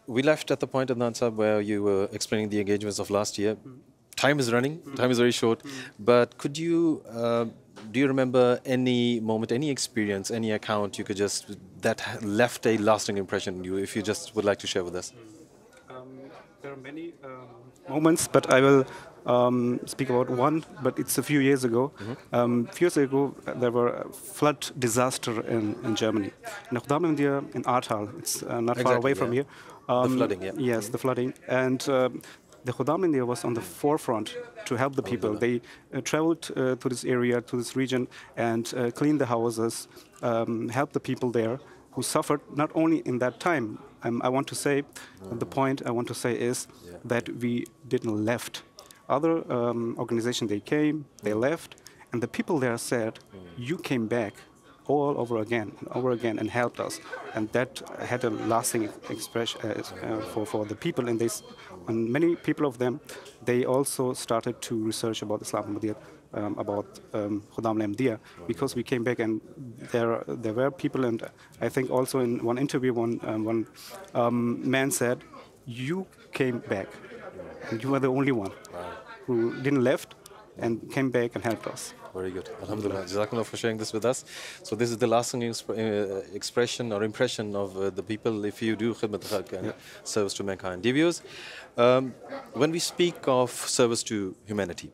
We left at the point, Adnan Sahab, where you were explaining the engagements of last year. Time is running, time is very short, but could you, do you remember any moment, any experience, any account you could that left a lasting impression on you, if you just would like to share with us? There are many moments, but I will speak about one, but it's a few years ago. Few years ago, there were a flood disaster in Germany. In Khuddam Ahmadiyya, in Ahrtal, it's not far away from here. The flooding, yeah. Yes, the flooding. And the Khuddam Ahmadiyya was on the forefront to help the people. They traveled to this area, to this region, and cleaned the houses, helped the people there who suffered not only in that time. I want to say, the point I want to say is that we didn't left. Other organizations, they came, they left, and the people there said, you came back all over again and helped us. And that had a lasting expression for the people. And many people of them, they also started to research about Islam Ahmadiyya, about Khuddam Ahmadiyya, because we came back and there were people, and I think also in one interview, one man said, you came back, and you were the only one who didn't left and came back and helped us. Very good. Alhamdulillah. Jazakallah for sharing this with us. So this is the lasting expression or impression of the people if you do khidmat khalq and service to mankind. Dear viewers, when we speak of service to humanity,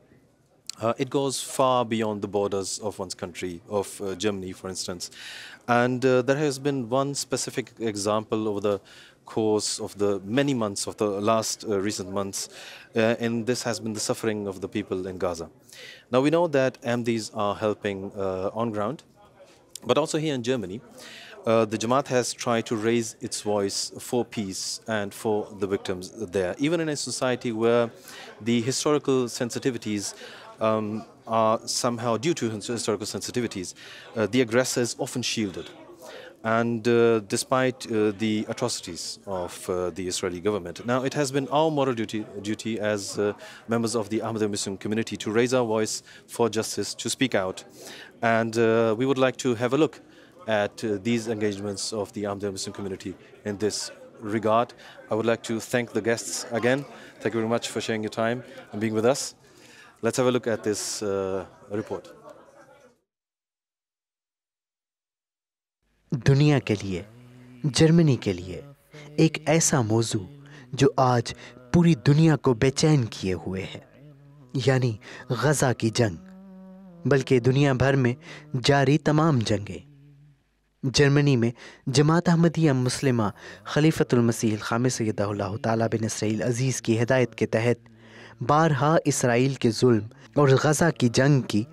it goes far beyond the borders of one's country, of Germany, for instance. And there has been one specific example over the course of the many months of the last recent months, and this has been the suffering of the people in Gaza. Now we know that Ahmadis are helping on ground, but also here in Germany, the Jamaat has tried to raise its voice for peace and for the victims there, even in a society where the historical sensitivities are somehow, due to historical sensitivities, the aggressor is often shielded. And despite the atrocities of the Israeli government. Now, it has been our moral duty as members of the Ahmadiyya Muslim community to raise our voice for justice, to speak out. And we would like to have a look at these engagements of the Ahmadiyya Muslim community in this regard. I would like to thank the guests again. Thank you very much for sharing your time and being with us. Let's have a look at this report. دنیا کے لیے، جرمنی کے لیے ایک ایسا موضوع جو آج پوری دنیا کو بے چین کیے ہوئے ہے، یعنی غزہ کی جنگ، بلکہ دنیا بھر میں جاری تمام جنگیں. جرمنی میں جماعت احمدیہ مسلمہ خلیفۃ المسیح الخامس سیدہ اللہ تعالیٰ بن اسرائیل عزیز کی ہدایت کے تحت بارہا اسرائیل کے ظلم اور غزہ کی جنگ کی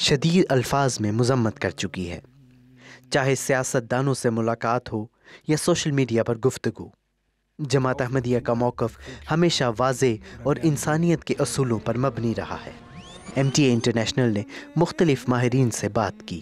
شدید الفاظ میں مذمت کر چکی ہے. چاہے سیاست دانوں سے ملاقات ہو یا سوشل میڈیا پر گفتگو، جماعت احمدیہ کا موقف ہمیشہ واضح اور انسانیت کے اصولوں پر مبنی رہا ہے. MTA انٹرنیشنل نے مختلف ماہرین سے بات کی،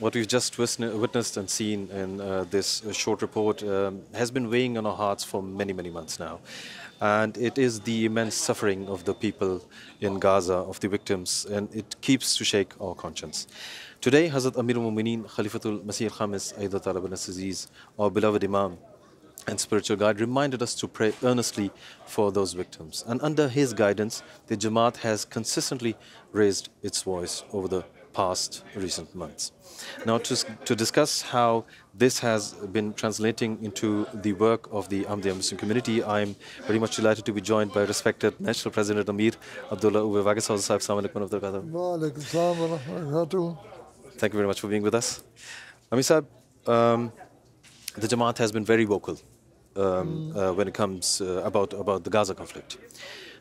What we've just witnessed and seen in this short report has been weighing on our hearts for many, many months now. And it is the immense suffering of the people in Gaza, of the victims, and it keeps to shake our conscience. Today, Hazrat Amir al-Mumineen Khalifatul Masih al-Khamis Ayyadullah Ta'ala bin Aziz, our beloved Imam and spiritual guide, reminded us to pray earnestly for those victims. And under his guidance, the Jamaat has consistently raised its voice over the past recent months. Now, to discuss how this has been translating into the work of the Ahmadiyya Muslim community, I'm very much delighted to be joined by respected National President Amir Abdullah Uwe Waghesauza Sahib. Assalamu alaikum wa rahmatullahi. Thank you very much for being with us. Amir Sahib, the Jamaat has been very vocal when it comes about the Gaza conflict.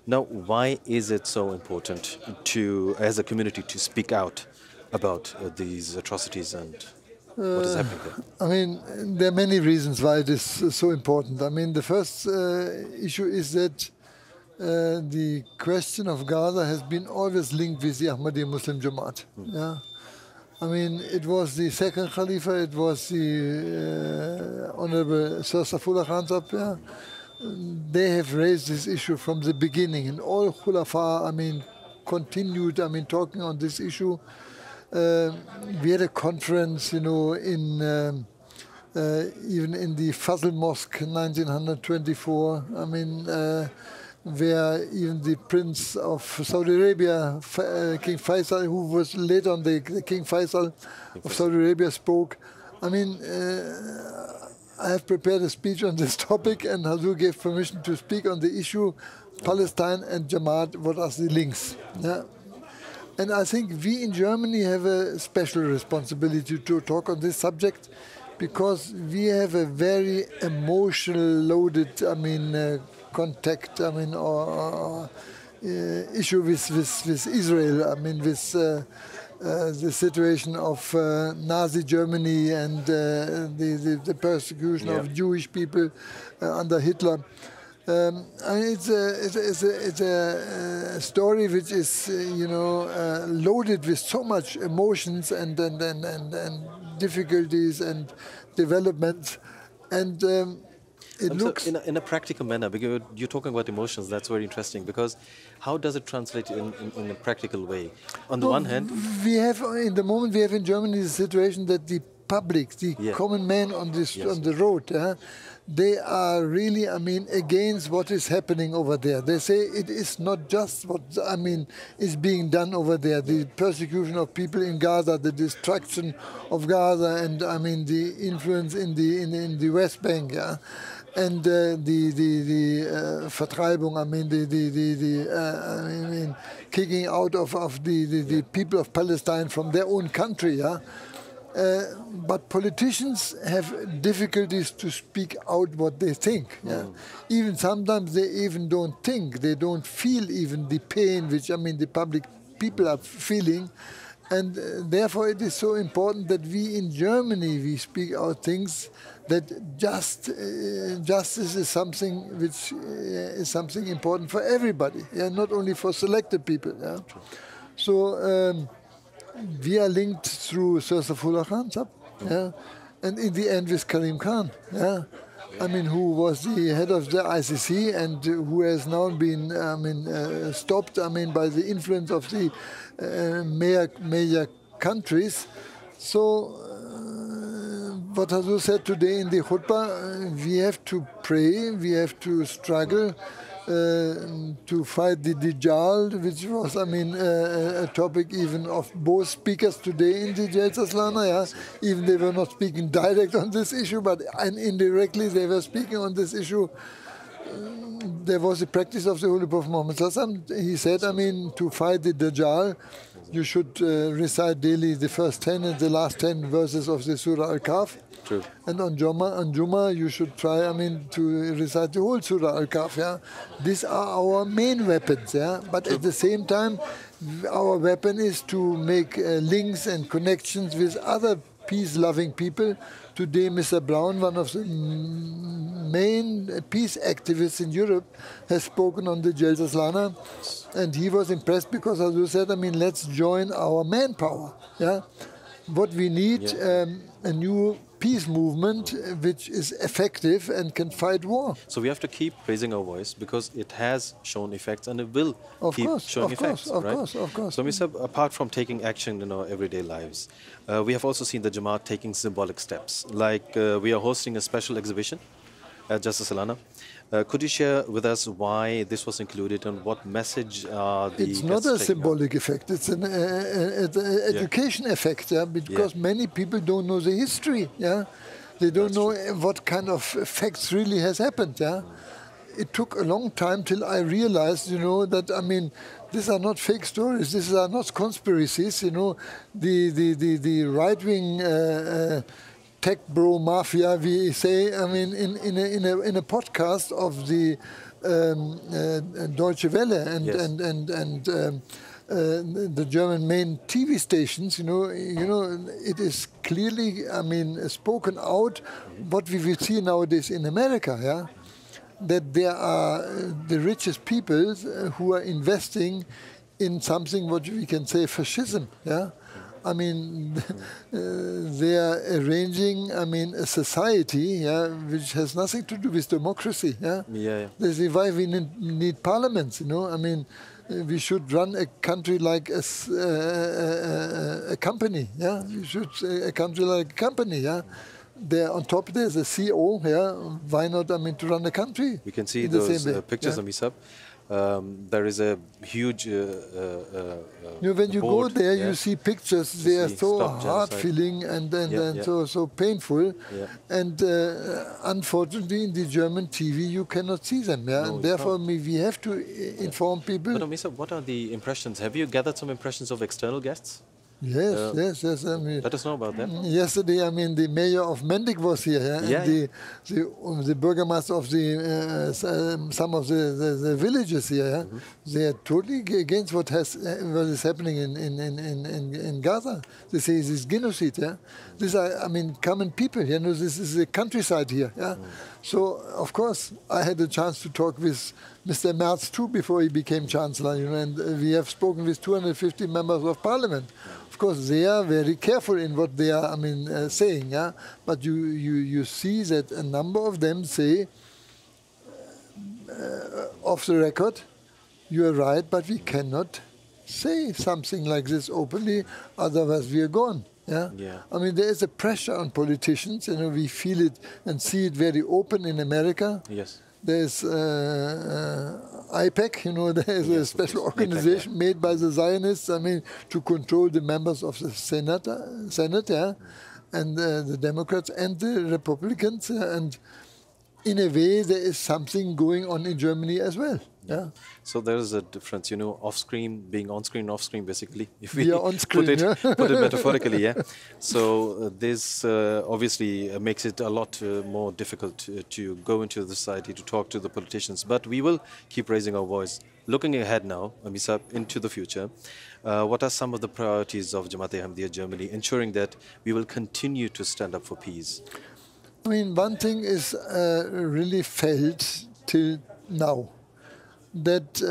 Now, why is it so important to, as a community, to speak out about these atrocities and what is happening there? I mean, there are many reasons why it is so important. I mean, the first issue is that the question of Gaza has been always linked with the Ahmadiyya Muslim Jamaat. Yeah? I mean, it was the second Khalifa, it was the Honorable Sir Saifullah Khan Sahib. Yeah? They have raised this issue from the beginning, and all Khulafa, I mean, continued, I mean, talking on this issue. We had a conference, you know, in even in the Fazl Mosque in 1924. I mean, where even the Prince of Saudi Arabia, King Faisal, who was later on the King Faisal of Saudi Arabia, spoke. I mean, I have prepared a speech on this topic, and Hazur gave permission to speak on the issue, Palestine and Jamaat, what are the links? Yeah. And I think we in Germany have a special responsibility to talk on this subject, because we have a very emotional loaded, I mean, contact, I mean, or issue with Israel. I mean, with the situation of Nazi Germany and the persecution of Jewish people under Hitler. I mean, it's a story which is, you know, loaded with so much emotions and difficulties and developments, and it looks in a practical manner, because you're talking about emotions. That's very interesting, because how does it translate in a practical way? On the one hand, we have in the moment we have in Germany the situation that the public, the common man on the road, they are really, against what is happening over there. They say it is not just what, is being done over there. The persecution of people in Gaza, the destruction of Gaza, and the influence in the West Bank, and the Vertreibung, kicking out of the people of Palestine from their own country, but politicians have difficulties to speak out what they think. Even sometimes they even don't think, they don't feel even the pain which the public people are feeling, and therefore it is so important that we in Germany we speak out things that justice is something which is something important for everybody, not only for selected people. So. We are linked through Sir Saifullah Khan, and in the end with Karim Khan, who was the head of the ICC and who has now been, stopped, by the influence of the major countries. So, what Hazur said today in the khutbah, we have to pray, we have to struggle to fight the Dajjal, which was, a topic even of both speakers today in the Jalsa Salana. Even they were not speaking direct on this issue, but indirectly they were speaking on this issue. There was a practice of the Holy Prophet Muhammad Sallallahu Alaihi Wasallam. He said, to fight the Dajjal, you should recite daily the first 10 and the last 10 verses of the Surah Al-Kahf. True. And on Jummah, you should try, to recite the whole Surah Al-Kahf. These are our main weapons, But at the same time, our weapon is to make links and connections with other peace-loving people. Today, Mr. Brown, one of the main peace activists in Europe, has spoken on the Jalsa Salana, and he was impressed because, as you said, let's join our manpower. What we need, a new peace movement which is effective and can fight war. So we have to keep raising our voice because it has shown effects and it will keep showing effects. Of course. So, Mr. Apart from taking action in our everyday lives, we have also seen the Jamaat taking symbolic steps. Like we are hosting a special exhibition at Jalsa Salana. Could you share with us why this was included and what message the It's not a symbolic effect, it's an education effect, because many people don't know the history, They don't know what kind of facts really has happened, It took a long time till I realized, that, these are not fake stories, these are not conspiracies, the right-wing tech bro mafia, we say, in a podcast of the Deutsche Welle and the German main TV stations, it is clearly, spoken out what we will see nowadays in America, that there are the richest people who are investing in something what we can say fascism, they are arranging, a society, which has nothing to do with democracy, They say why we need parliaments, we should run a country like a company, We should a country like a company, There on top there's a CEO, Why not, to run a country? We can see those pictures of Misab. There is a huge. When you go there, you see pictures. They are so hard-feeling and so painful. And unfortunately, in the German TV, you cannot see them. No, and therefore, we have to inform people. But Misa, what are the impressions? Have you gathered some impressions of external guests? Yes. Let us know about that. Yesterday, the mayor of Mendig was here, and the burgomaster of some of the villages here. They are totally against what is happening in Gaza. They say this is genocide. These are, common people. This is the countryside here. So of course, I had a chance to talk with Mr. Merz too before he became chancellor. And we have spoken with 250 members of parliament. Of course, they are very careful in what they are, saying. But you see that a number of them say, off the record, you are right, but we cannot say something like this openly, otherwise we are gone. Yeah? I mean, there is a pressure on politicians. You know, we feel it and see it very open in America. Yes. There's IPAC, you know, there's a special organization made by the Zionists, I mean, to control the members of the Senate, yeah, and the Democrats and the Republicans. And in a way, there is something going on in Germany as well. Yeah. So there is a difference, you know, off-screen, being on-screen, off-screen, basically. If we are on-screen, put it metaphorically, yeah. So this obviously makes it a lot more difficult to go into the society, to talk to the politicians. But we will keep raising our voice. Looking ahead now, Amisa, into the future, what are some of the priorities of Jamaat Ahmadiyya Germany, ensuring that we will continue to stand up for peace? I mean, one thing is really felt till now, that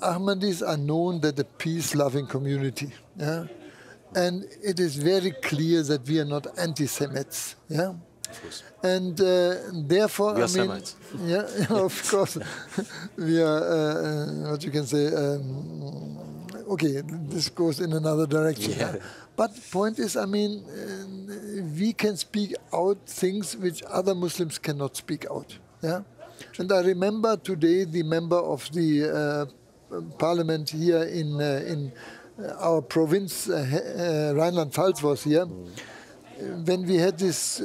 Ahmadis are known as a peace-loving community, yeah, and it is very clear that we are not anti-Semites, yeah, and therefore, we are I mean, Semites. Yeah, of course, we are what you can say. Okay, this goes in another direction. Yeah. But the point is, I mean, we can speak out things which other Muslims cannot speak out. Yeah. And I remember today the member of the parliament here in our province, Rhineland-Pfalz, was here. When we had this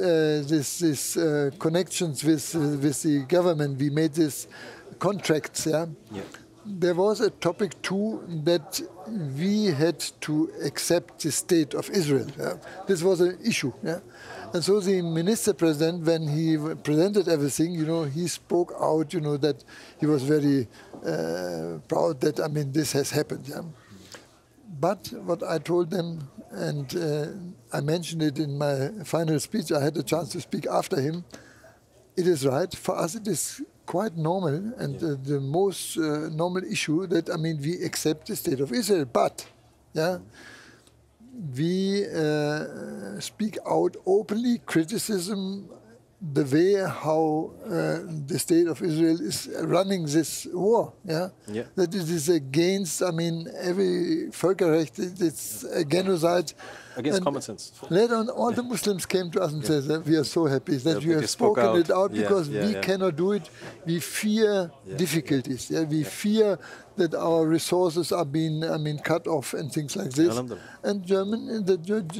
connections with the government, we made these contracts. Yeah. There was a topic too that we had to accept the state of Israel. Yeah. This was an issue. Yeah. And so the minister president, when he presented everything, you know, he spoke out, you know, that he was very proud that, I mean, this has happened. Yeah. But what I told them, and I mentioned it in my final speech, I had a chance to speak after him, it is right. For us, it is quite normal and the most normal issue that, I mean, we accept the state of Israel. But, yeah, we speak out openly criticism the way how the state of Israel is running this war. Yeah, that it is against. I mean, every Völkerrecht. It's a genocide. Against common sense. Later on, all the Muslims came to us and said that we are so happy that you have spoken it out because we cannot do it. We fear difficulties. Yeah, we fear that our resources are being, I mean, cut off and things like this. And the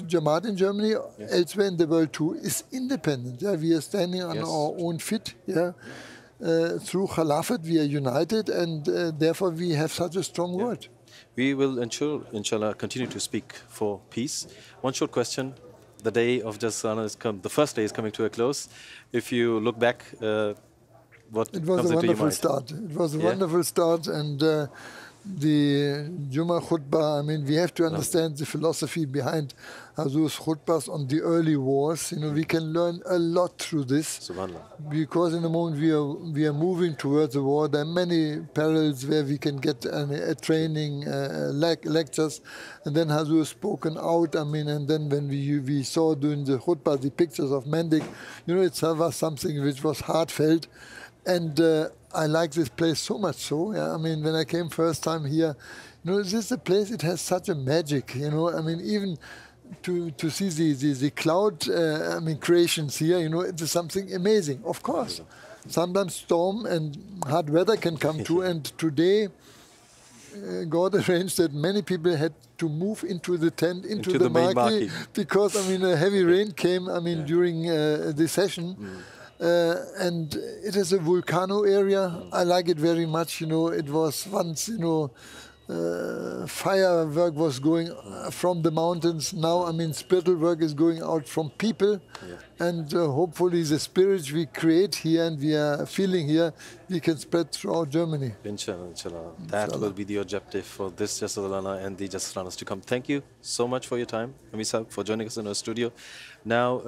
Jamaat in Germany, elsewhere in the world too, is independent. Yeah, we are standing on our own feet. Yeah. Through Khalafat, we are united, and therefore we have such a strong word. We will ensure, inshallah, continue to speak for peace. One short question. The day of Jalsa Salana is the first day is coming to a close. If you look back, what it was comes a into your wonderful mind? start. It was a wonderful start, and the Jummah khutbah, I mean, we have to understand the philosophy behind Hazur's khutbahs on the early wars. You know, we can learn a lot through this. Because in the moment we are moving towards the war, there are many parallels where we can get a training, lectures, and then Hazur spoken out. I mean, and then when we saw during the khutbah the pictures of Mendik, you know, it was something which was heartfelt. And I like this place so much so. Yeah? I mean, when I came first time here, you know, this is a place, it has such a magic, you know. I mean, even to see the cloud, I mean, creations here, you know, it is something amazing, of course. Sometimes storm and hard weather can come too, and today God arranged that many people had to move into the tent, into the marquee, because, I mean, a heavy rain came, I mean, during the session. And it is a volcano area. I like it very much. You know, it was once, you know, firework was going from the mountains. Now, I mean, spiritual work is going out from people. And hopefully the spirit we create here and we are feeling here, we can spread throughout Germany. Inshallah, inshallah. That will be the objective for this Jalsa Salana and the Jalsa Salanas to come. Thank you so much for your time, Amisa, for joining us in our studio. Now,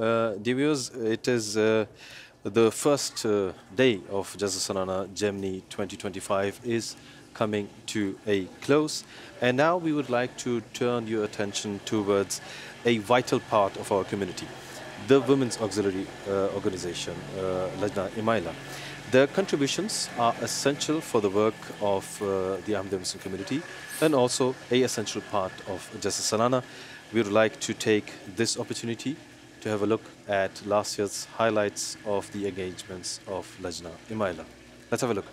dear viewers, it is the first day of Jalsa Salana Germany 2025 is coming to a close, and now we would like to turn your attention towards a vital part of our community, the Women's Auxiliary Organization, Lajna Imaila. Their contributions are essential for the work of the Ahmadiyya Muslim community and also an essential part of Jalsa Salana. we would like to take this opportunity to have a look at last year's highlights of the engagements of Lajna Imaila. Let's have a look.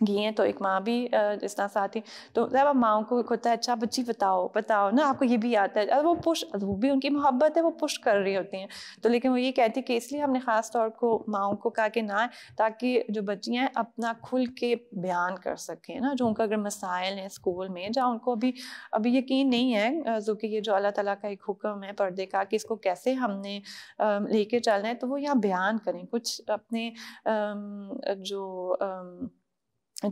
گئی ہیں, تو ایک ماں بھی اس طرح سے آتی, تو اب ماؤں کو ہوتا ہے اچھا بچی بتاؤ نا آپ کو یہ بھی آتا ہے, وہ بھی ان کی محبت ہے, وہ پش کر رہی ہوتی ہیں. تو لیکن وہ یہ کہتی کہ اس لیے ہم نے خاص طور کو ماؤں کو کہا کہ نہ, تاکہ جو بچیاں ہیں اپنا کھل کے بیان کر سکیں نا, جو ان کا اگر مسائل ہیں اسکول میں, جہاں ان کو ابھی یقین نہیں ہے جو کہ یہ جو اللہ تعالیٰ کا ایک حکم ہے پردے کا کہ اس کو کیسے ہم نے لے کے چلنا ہے, تو وہ یہاں بیان کریں کچھ اپنے جو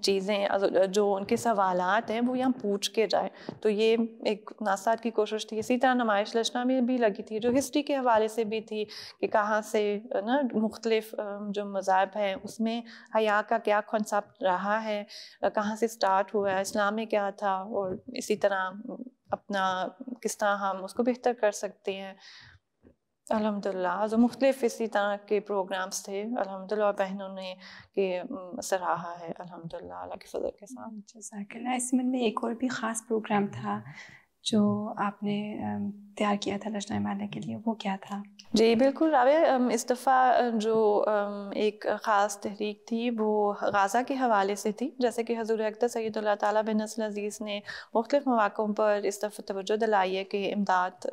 چیزیں, جو ان کے سوالات ہیں وہ یہاں پوچھ کے جائیں. تو یہ ایک ناسات کی کوشش تھی. اسی طرح نمائش لشنا میں بھی لگی تھی, جو ہسٹری کے حوالے سے بھی تھی کہ کہاں سے نا مختلف جو مذاہب ہیں اس میں حیا کا کیا کنسپٹ رہا ہے, کہاں سے سٹارٹ ہوا ہے, اسلام میں کیا تھا, اور اسی طرح اپنا کس طرح ہم اس کو بہتر کر سکتے ہیں. الحمدللہ جو مختلف اسی طرح کے پروگرامز تھے الحمدللہ, اور بہنوں نے کہ سراہا ہے الحمدللہ اللہ کے فضل کے ساتھ. جزاک اللہ. اس میں ایک اور بھی خاص پروگرام تھا جو آپ نے تیار کیا تھا لجنہ مالا کے لیے, وہ کیا تھا؟ جی بالکل رابعہ, اس دفعہ جو ایک خاص تحریک تھی وہ غازہ کے حوالے سے تھی. جیسے کہ حضور اقدس سید اللہ تعالیٰ بن نصر العزیز نے مختلف مواقعوں پر اس دفعہ توجہ دلائی ہے کہ امداد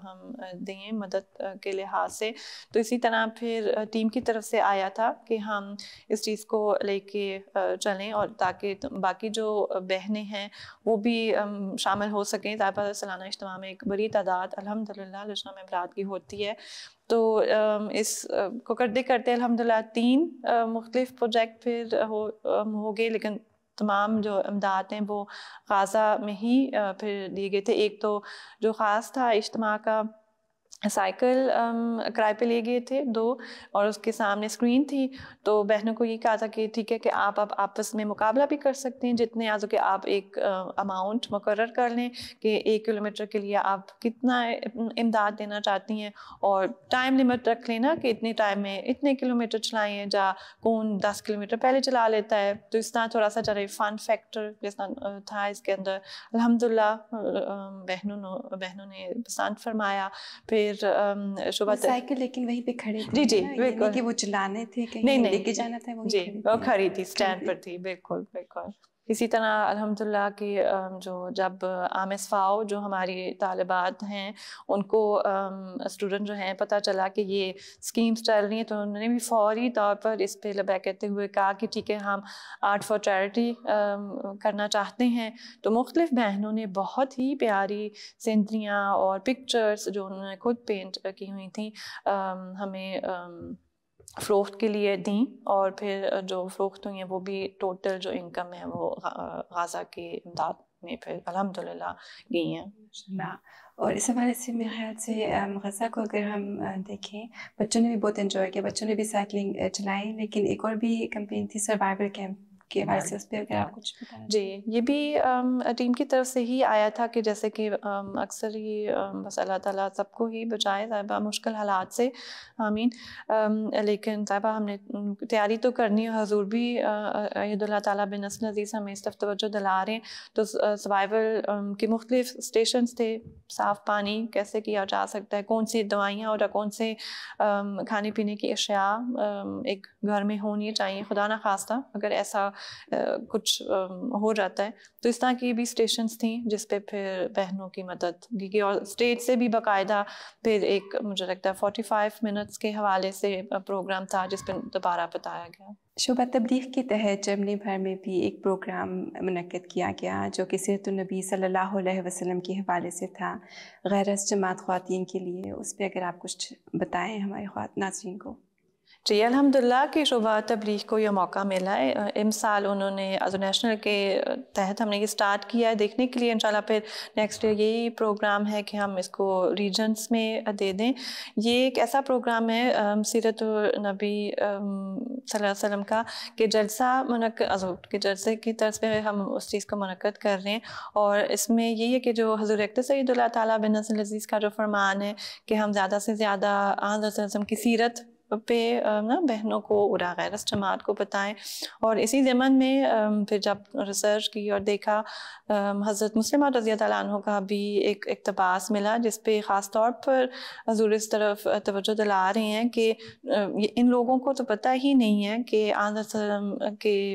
ہم دیں مدد کے لحاظ سے. تو اسی طرح پھر ٹیم کی طرف سے آیا تھا کہ ہم اس چیز کو لے کے چلیں, اور تاکہ باقی جو بہنیں ہیں وہ بھی شامل ہو سکیں. طیبہ سالانہ اجتماع میں ایک بڑی تعداد الحمدللہ لجنہ ممبرات کی ہوتی ہے. تو اس کو کرتے کرتے الحمدللہ 3 مختلف پروجیکٹ پھر ہو گئے, لیکن تمام جو امداد ہیں وہ غازہ میں ہی پھر دیے گئے تھے. ایک تو جو خاص تھا اجتماع کا, سائیکل کرائے پہ لے گئے تھے 2, اور اس کے سامنے اسکرین تھی. تو بہنوں کو یہ کہا تھا کہ ٹھیک ہے کہ آپ اب آپس میں مقابلہ بھی کر سکتے ہیں جتنے آج کہ آپ ایک اماؤنٹ مقرر کر لیں کہ 1 کلومیٹر کے لیے آپ کتنا امداد دینا چاہتی ہیں, اور ٹائم لمٹ رکھ لینا کہ اتنے ٹائم میں اتنے کلومیٹر چلائیں ہیں, جہاں کون 10 کلومیٹر پہلے چلا لیتا ہے. تو اس طرح تھوڑا سا چلے فن فیکٹر جس طرح تھا اس کے اندر. الحمدللہ بہنوں نے پسند فرمایا. پھر شبہ سائیکل لیکن وہیں پہ کھڑے تھے, جی بالکل کہ وہ چلانے تھے, کہیں لے کے جانا تھا, جی وہ کھڑی تھی اسٹینڈ پر تھی. بالکل بالکل. اسی طرح الحمدللہ کہ جب آمس فاؤ جو ہماری طالبات ہیں ان کو اسٹوڈنٹ جو ہیں پتہ چلا کہ یہ اسکیمز چل رہی ہیں, تو انہوں نے بھی فوری طور پر اس پہ لبیک کہتے ہوئے کہا کہ ٹھیک ہے ہم آرٹ فار چیریٹی کرنا چاہتے ہیں. تو مختلف بہنوں نے بہت ہی پیاری سینریاں اور پکچرز جو انہوں نے خود پینٹ کی ہوئی تھیں ہمیں فروخت کے لیے دیں, اور پھر جو فروخت ہوئی ہیں وہ بھی ٹوٹل جو انکم ہے وہ غازہ کے امداد میں پھر الحمدللہ گئی ہیں. اور اس حوالے سے میرے خیال سے غزہ کو اگر ہم دیکھیں, بچوں نے بھی بہت انجوائے کیا, بچوں نے بھی سائیکلنگ چلائی, لیکن ایک اور بھی کمپین تھی سروائیول کیمپ کے حوالے سے, اس پہ اگر آپ کچھ بتانا. جی یہ بھی ٹیم کی طرف سے ہی آیا تھا کہ جیسے کہ اکثر ہی بس اللہ تعالیٰ سب کو ہی بچائے طیبہ مشکل حالات سے, آمین. لیکن طیبہ ہم نے تیاری تو کرنی ہے, حضور بھی عید اللہ تعالیٰ بن نصر العزیز ہمیں اس طرف توجہ دلا رہے ہیں. تو سروائیول کے مختلف اسٹیشنز تھے, صاف پانی کیسے کیا جا سکتا ہے, کون سی دوائیاں اور کون سے کھانے پینے کی اشیاء ایک گھر میں ہونی چاہیے, خدا نہ خواستہ اگر ایسا کچھ ہو جاتا ہے. تو اس طرح کی بھی اسٹیشنز تھیں جس پہ پھر بہنوں کی مدد کی گئی, اور اسٹیٹ سے بھی باقاعدہ پھر ایک مجھے لگتا ہے 45 منٹس کے حوالے سے پروگرام تھا جس پہ دوبارہ بتایا گیا. شعبہ تبلیغ کے تحت جرمنی بھر میں بھی ایک پروگرام منعقد کیا گیا جو کہ سیرت النبی صلی اللہ علیہ وسلم کے حوالے سے تھا, غیر از جماعت خواتین کے لیے. اس پہ اگر آپ کچھ بتائیں ہمارے ناظرین کو. جی الحمدللہ کہ شعبہ تبلیغ کو یہ موقع ملا ہے. امسال انہوں نے ایز نیشنل کے تحت ہم نے یہ سٹارٹ کیا ہے دیکھنے کے لیے, انشاءاللہ پھر نیکسٹ ایئر یہی پروگرام ہے کہ ہم اس کو ریجنس میں دے دیں. یہ ایک ایسا پروگرام ہے سیرت النبی صلی اللہ علیہ وسلم کا کہ جلسہ کہ جلسے کی طرز پہ ہم اس چیز کو منعقد کر رہے ہیں, اور اس میں یہی ہے کہ جو حضور اقدس سید اللہ تعالیٰ بن نصر العزیز کا جو فرمان ہے کہ ہم زیادہ سے زیادہ آن صلی اللہ علیہ وسلم کی سیرت پہ بہنوں کو اڑا غیرت جماعت کو بتائیں. اور اسی ضمن میں پھر جب ریسرچ کی اور دیکھا حضرت مسلمہ رضی اللہ عنہ کا بھی ایک اقتباس ملا جس پہ خاص طور پر حضور اس طرف توجہ دلا رہے ہیں کہ ان لوگوں کو تو پتہ ہی نہیں ہے کہ آن کے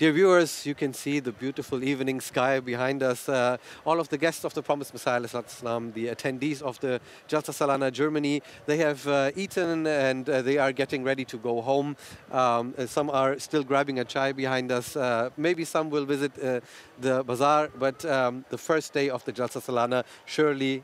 Dear viewers, you can see the beautiful evening sky behind us. All of the guests of the Promised Messiah, Islam, the attendees of the Jalsa Salana Germany, they have eaten and they are getting ready to go home. Some are still grabbing a chai behind us. Maybe some will visit the bazaar, but the first day of the Jalsa Salana surely,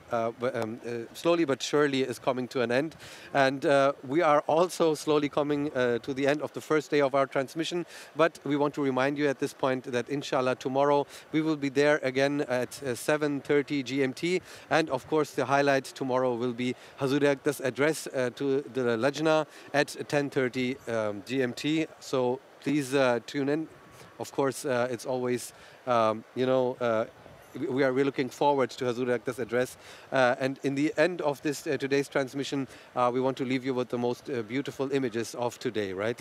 slowly but surely is coming to an end. And we are also slowly coming to the end of the first day of our transmission, but we want to remind you at this point that inshallah tomorrow we will be there again at 7:30 GMT, and of course the highlight tomorrow will be Hazur Aqdas address to the Lajna at 10:30 GMT. So please tune in. Of course it's always we're looking forward to Hazur Aqdas address, and in the end of this today's transmission we want to leave you with the most beautiful images of today, right?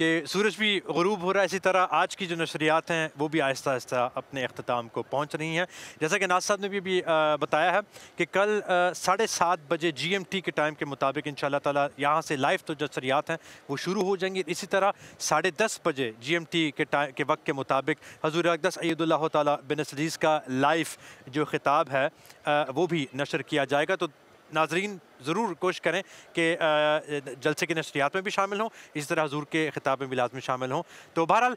کہ سورج بھی غروب ہو رہا ہے. اسی طرح آج کی جو نشریات ہیں وہ بھی آہستہ آہستہ اپنے اختتام کو پہنچ رہی ہیں. جیسا کہ ناز صاحب نے بھی بتایا ہے کہ کل 7:30 بجے GMT کے ٹائم کے مطابق انشاءاللہ تعالیٰ یہاں سے لائیو تو نشریات ہیں وہ شروع ہو جائیں گی. اسی طرح 10:30 بجے GMT کے وقت کے مطابق حضور اقدس اید اللہ تعالیٰ بن عزیز کا لائیو جو خطاب ہے وہ بھی نشر کیا جائے گا. تو ناظرین ضرور کوشش کریں کہ جلسے کے نشریات میں بھی شامل ہوں, اسی طرح حضور کے خطاب میں بھی لازمی شامل ہوں. تو بہرحال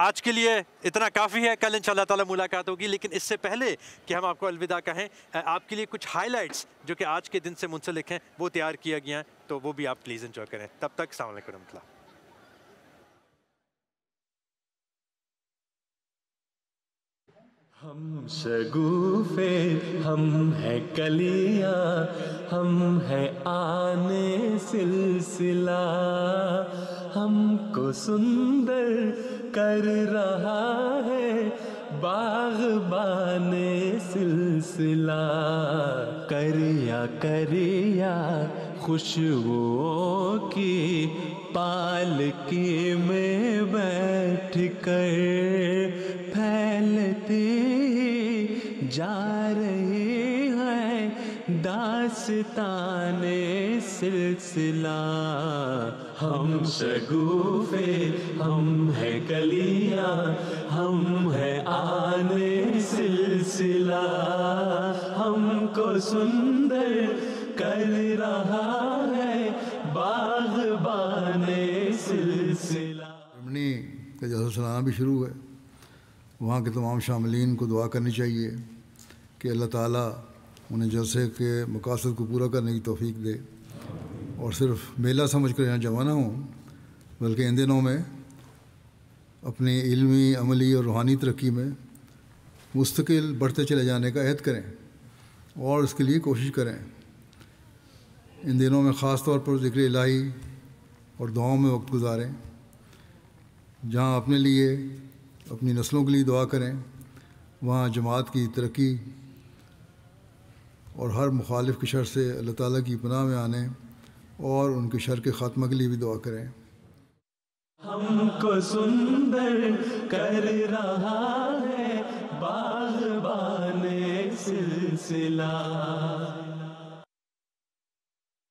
آج کے لیے اتنا کافی ہے. کل انشاءاللہ تعالیٰ ملاقات ہوگی, لیکن اس سے پہلے کہ ہم آپ کو الوداع کہیں, آپ کے لیے کچھ ہائی لائٹس جو کہ آج کے دن سے منسلک ہیں وہ تیار کیا گیا ہیں, تو وہ بھی آپ پلیز انجوائے کریں. تب تک السلام علیکم ورحمۃ اللہ. ہم شگوفے ہم ہے کلیاں, ہم ہے آنے سلسلہ, ہم کو سندر کر رہا ہے باغبان سلسلہ. کریا کریا خوشبوؤں کی پالکی میں بیٹھ کر پھیلتے جا رہی ہے داستان سلسلہ. ہم شگوفے ہم ہے کلیاں, ہم ہے آنے سلسلہ, ہم کو سندر کر رہا ہے باغبان سلسلہ. جرمنی کا جلسہ سالانہ بھی شروع ہے. وہاں کے تمام شاملین کو دعا کرنی چاہیے کہ اللہ تعالیٰ انہیں جلسے کے مقاصد کو پورا کرنے کی توفیق دے, اور صرف میلہ سمجھ کر یہاں جمع نہ ہوں, بلکہ ان دنوں میں اپنی علمی, عملی اور روحانی ترقی میں مستقل بڑھتے چلے جانے کا عہد کریں اور اس کے لیے کوشش کریں. ان دنوں میں خاص طور پر ذکر الہی اور دعاؤں میں وقت گزاریں. جہاں اپنے لیے, اپنی نسلوں کے لیے دعا کریں, وہاں جماعت کی ترقی اور ہر مخالف کی شر سے اللہ تعالیٰ کی پناہ میں آنے اور ان کے شر کے خاتمہ کے لیے بھی دعا کریں. ہم کو سندر کر رہا ہے باغبان سلسلہ.